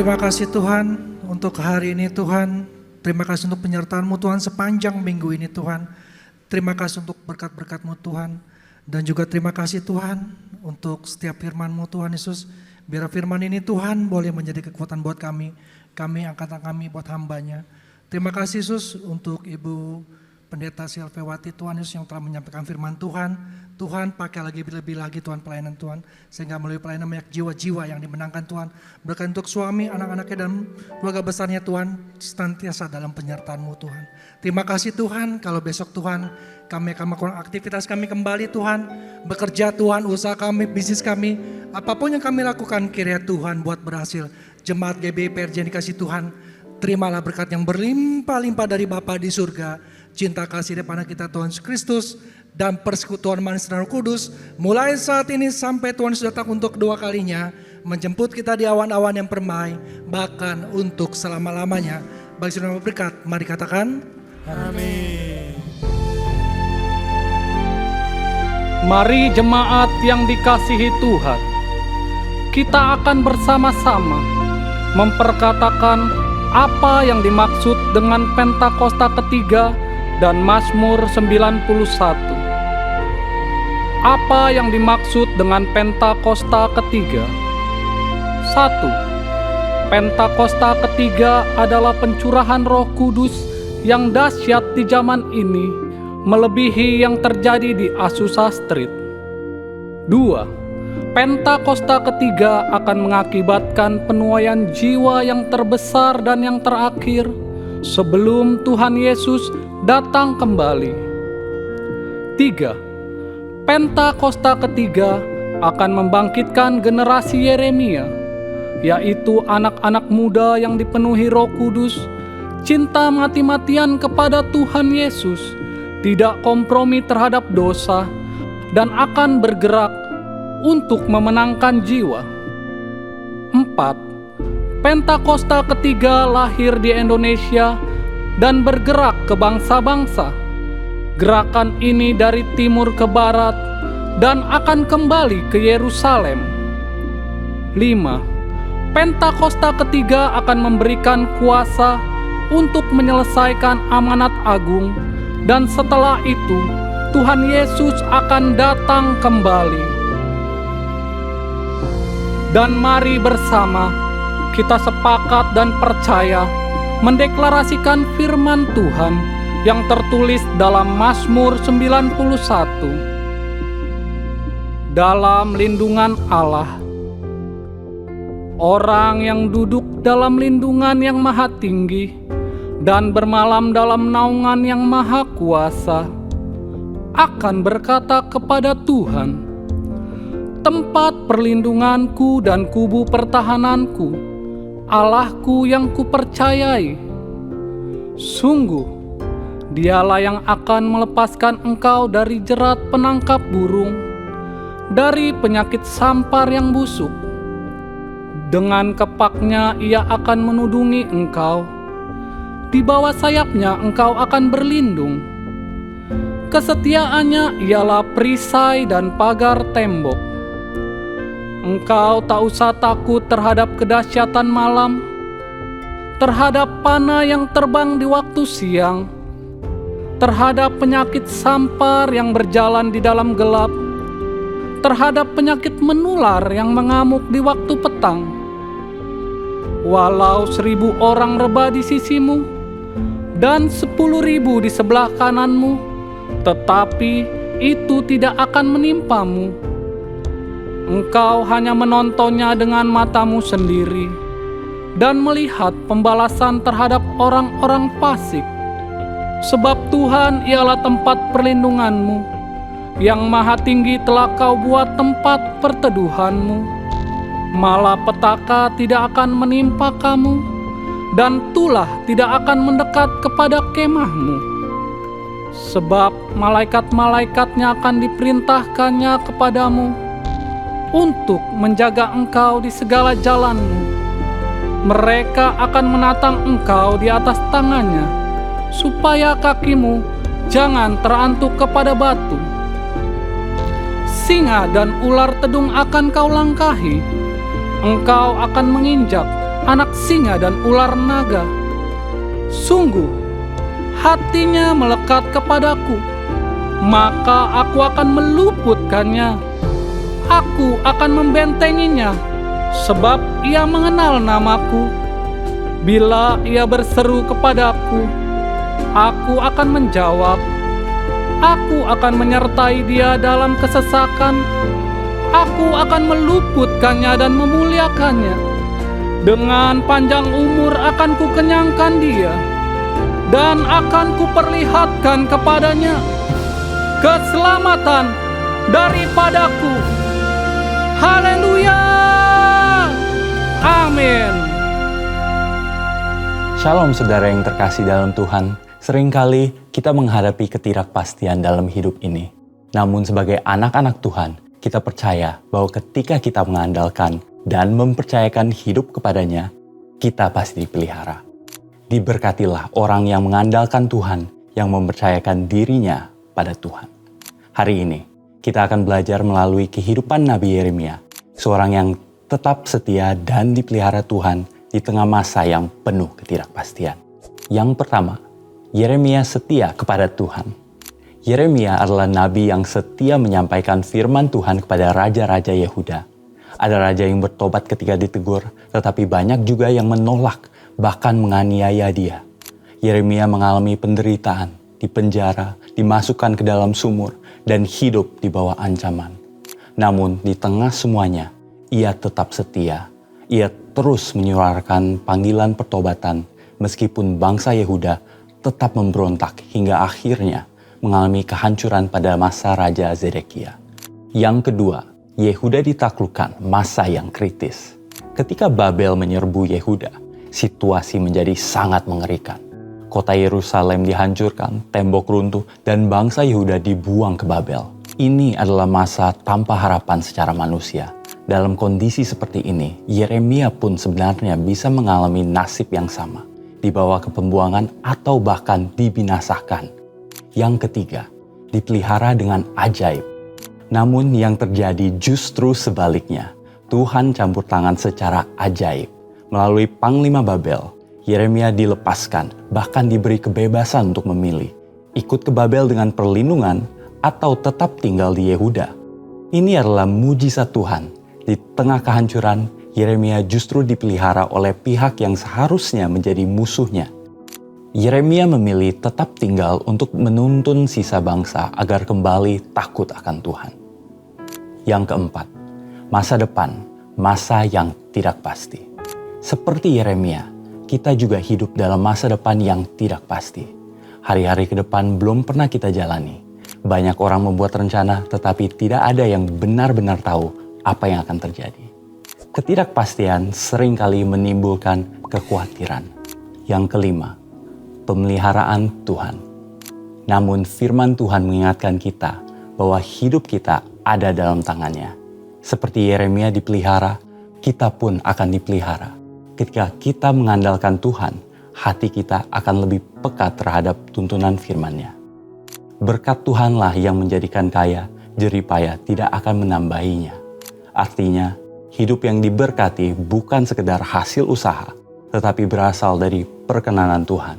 Terima kasih Tuhan untuk hari ini Tuhan. Terima kasih untuk penyertaan-Mu Tuhan sepanjang minggu ini Tuhan. Terima kasih untuk berkat-berkat-Mu Tuhan. Dan juga terima kasih Tuhan untuk setiap firman-Mu Tuhan Yesus. Biar firman ini Tuhan boleh menjadi kekuatan buat kami angkatan kami buat hambanya. Terima kasih Yesus untuk Ibu Pendeta Silvewati Tuhan Yesus yang telah menyampaikan firman Tuhan. Tuhan pakai lebih lagi Tuhan pelayanan Tuhan. Sehingga melalui pelayanan banyak jiwa-jiwa yang dimenangkan Tuhan. Berkat untuk suami, anak-anaknya dan keluarga besarnya Tuhan. Senantiasa dalam penyertaan-Mu Tuhan. Terima kasih Tuhan kalau besok Tuhan kami akan melakukan aktivitas kami kembali Tuhan. Bekerja Tuhan, usaha kami, bisnis kami. Apapun yang kami lakukan kiranya Tuhan buat berhasil. Jemaat GBI PRJ dikasih Tuhan. Terimalah berkat yang berlimpah-limpah dari Bapa di surga. Cinta kasih daripada kita Tuhan Yesus Kristus dan persekutuan manis dan Roh Kudus mulai saat ini sampai Tuhan sudah datang untuk kedua kalinya menjemput kita di awan-awan yang permai bahkan untuk selama-lamanya. Bagi saudara berkat, mari katakan amin. Mari jemaat yang dikasihi Tuhan, kita akan bersama-sama memperkatakan apa yang dimaksud dengan Pentakosta ketiga dan Mazmur 91. Apa yang dimaksud dengan Pentakosta ketiga? 1. Pentakosta ketiga adalah pencurahan Roh Kudus yang dahsyat di zaman ini, melebihi yang terjadi di Azusa Street. 2. Pentakosta ketiga akan mengakibatkan penuaian jiwa yang terbesar dan yang terakhir sebelum Tuhan Yesus datang kembali. 3. Pentakosta ketiga akan membangkitkan generasi Yeremia, yaitu anak-anak muda yang dipenuhi Roh Kudus, cinta mati-matian kepada Tuhan Yesus, tidak kompromi terhadap dosa, dan akan bergerak untuk memenangkan jiwa. 4. Pentakosta ketiga lahir di Indonesia dan bergerak ke bangsa-bangsa. Gerakan ini dari timur ke barat dan akan kembali ke Yerusalem. 5. Pentakosta ketiga akan memberikan kuasa untuk menyelesaikan amanat agung dan setelah itu Tuhan Yesus akan datang kembali. Dan mari bersama kita sepakat dan percaya mendeklarasikan firman Tuhan yang tertulis dalam Mazmur 91. Dalam lindungan Allah, orang yang duduk dalam lindungan yang maha tinggi dan bermalam dalam naungan yang maha kuasa akan berkata kepada Tuhan, tempat perlindunganku dan kubu pertahananku, Allahku yang kupercayai. Sungguh, Dialah yang akan melepaskan engkau dari jerat penangkap burung, dari penyakit sampar yang busuk. Dengan kepaknya Ia akan menudungi engkau, di bawah sayapnya engkau akan berlindung. Kesetiaannya ialah perisai dan pagar tembok. Engkau tak usah takut terhadap kedahsyatan malam, terhadap panah yang terbang di waktu siang, terhadap penyakit sampar yang berjalan di dalam gelap, terhadap penyakit menular yang mengamuk di waktu petang. Walau 1000 orang rebah di sisimu dan 10.000 di sebelah kananmu, tetapi itu tidak akan menimpamu. Engkau hanya menontonnya dengan matamu sendiri dan melihat pembalasan terhadap orang-orang fasik. Sebab Tuhan ialah tempat perlindunganmu, yang maha tinggi telah kau buat tempat perteduhanmu. Malapetaka tidak akan menimpa kamu, dan tulah tidak akan mendekat kepada kemahmu. Sebab malaikat-malaikatnya akan diperintahkannya kepadamu untuk menjaga engkau di segala jalanmu. Mereka akan menatang engkau di atas tangannya, supaya kakimu jangan terantuk kepada batu. Singa dan ular tedung akan kau langkahi, engkau akan menginjak anak singa dan ular naga. Sungguh, hatinya melekat kepadaku, maka aku akan meluputkannya. Aku akan membentenginya, sebab ia mengenal namaku. Bila ia berseru kepadaku, aku akan menjawab. Aku akan menyertai dia dalam kesesakan. Aku akan meluputkannya dan memuliakannya. Dengan panjang umur akan kukenyangkan dia, dan akan kuperlihatkan kepadanya keselamatan daripadaku. Haleluya! Amin. Shalom saudara yang terkasih dalam Tuhan. Seringkali kita menghadapi ketidakpastian dalam hidup ini. Namun sebagai anak-anak Tuhan, kita percaya bahwa ketika kita mengandalkan dan mempercayakan hidup kepadanya, kita pasti dipelihara. Diberkatilah orang yang mengandalkan Tuhan, yang mempercayakan dirinya pada Tuhan. Hari ini, kita akan belajar melalui kehidupan Nabi Yeremia, seorang yang tetap setia dan dipelihara Tuhan di tengah masa yang penuh ketidakpastian. Yang pertama, Yeremia setia kepada Tuhan. Yeremia adalah nabi yang setia menyampaikan firman Tuhan kepada raja-raja Yehuda. Ada raja yang bertobat ketika ditegur, tetapi banyak juga yang menolak, bahkan menganiaya dia. Yeremia mengalami penderitaan, dipenjara, dimasukkan ke dalam sumur, dan hidup di bawah ancaman. Namun di tengah semuanya, ia tetap setia. Ia terus menyuarakan panggilan pertobatan meskipun bangsa Yehuda tetap memberontak hingga akhirnya mengalami kehancuran pada masa Raja Zedekia. Yang kedua, Yehuda ditaklukkan masa yang kritis. Ketika Babel menyerbu Yehuda, situasi menjadi sangat mengerikan. Kota Yerusalem dihancurkan, tembok runtuh, dan bangsa Yehuda dibuang ke Babel. Ini adalah masa tanpa harapan secara manusia. Dalam kondisi seperti ini, Yeremia pun sebenarnya bisa mengalami nasib yang sama, dibawa ke pembuangan atau bahkan dibinasakan. Yang ketiga, dipelihara dengan ajaib. Namun yang terjadi justru sebaliknya. Tuhan campur tangan secara ajaib. Melalui Panglima Babel, Yeremia dilepaskan, bahkan diberi kebebasan untuk memilih. Ikut ke Babel dengan perlindungan atau tetap tinggal di Yehuda. Ini adalah mujizat Tuhan. Di tengah kehancuran, Yeremia justru dipelihara oleh pihak yang seharusnya menjadi musuhnya. Yeremia memilih tetap tinggal untuk menuntun sisa bangsa agar kembali takut akan Tuhan. Yang keempat, masa depan, masa yang tidak pasti. Seperti Yeremia, kita juga hidup dalam masa depan yang tidak pasti. Hari-hari ke depan belum pernah kita jalani. Banyak orang membuat rencana, tetapi tidak ada yang benar-benar tahu apa yang akan terjadi. Ketidakpastian seringkali menimbulkan kekhawatiran. Yang kelima, pemeliharaan Tuhan. Namun firman Tuhan mengingatkan kita bahwa hidup kita ada dalam tangannya. Seperti Yeremia dipelihara, kita pun akan dipelihara. Ketika kita mengandalkan Tuhan, hati kita akan lebih peka terhadap tuntunan firman-Nya. Berkat Tuhanlah yang menjadikan kaya, jerih payah tidak akan menambahinya. Artinya, hidup yang diberkati bukan sekedar hasil usaha, tetapi berasal dari perkenanan Tuhan.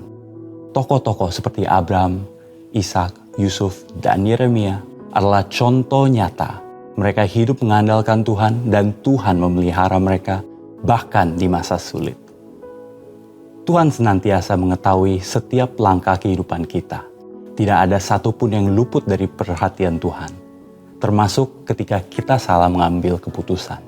Tokoh-tokoh seperti Abraham, Ishak, Yusuf, dan Yeremia adalah contoh nyata. Mereka hidup mengandalkan Tuhan dan Tuhan memelihara mereka bahkan di masa sulit. Tuhan senantiasa mengetahui setiap langkah kehidupan kita. Tidak ada satupun yang luput dari perhatian Tuhan. Termasuk ketika kita salah mengambil keputusan.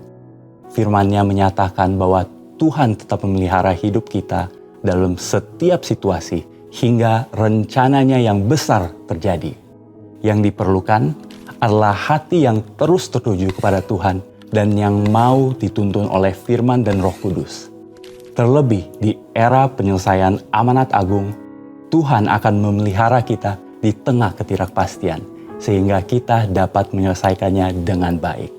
Firman-Nya menyatakan bahwa Tuhan tetap memelihara hidup kita dalam setiap situasi hingga rencananya yang besar terjadi. Yang diperlukan adalah hati yang terus tertuju kepada Tuhan dan yang mau dituntun oleh firman dan Roh Kudus. Terlebih di era penyelesaian amanat agung, Tuhan akan memelihara kita di tengah ketidakpastian, sehingga kita dapat menyelesaikannya dengan baik.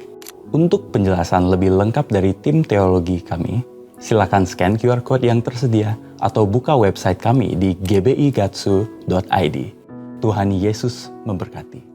Untuk penjelasan lebih lengkap dari tim teologi kami, silakan scan QR Code yang tersedia atau buka website kami di gbigatsu.id. Tuhan Yesus memberkati.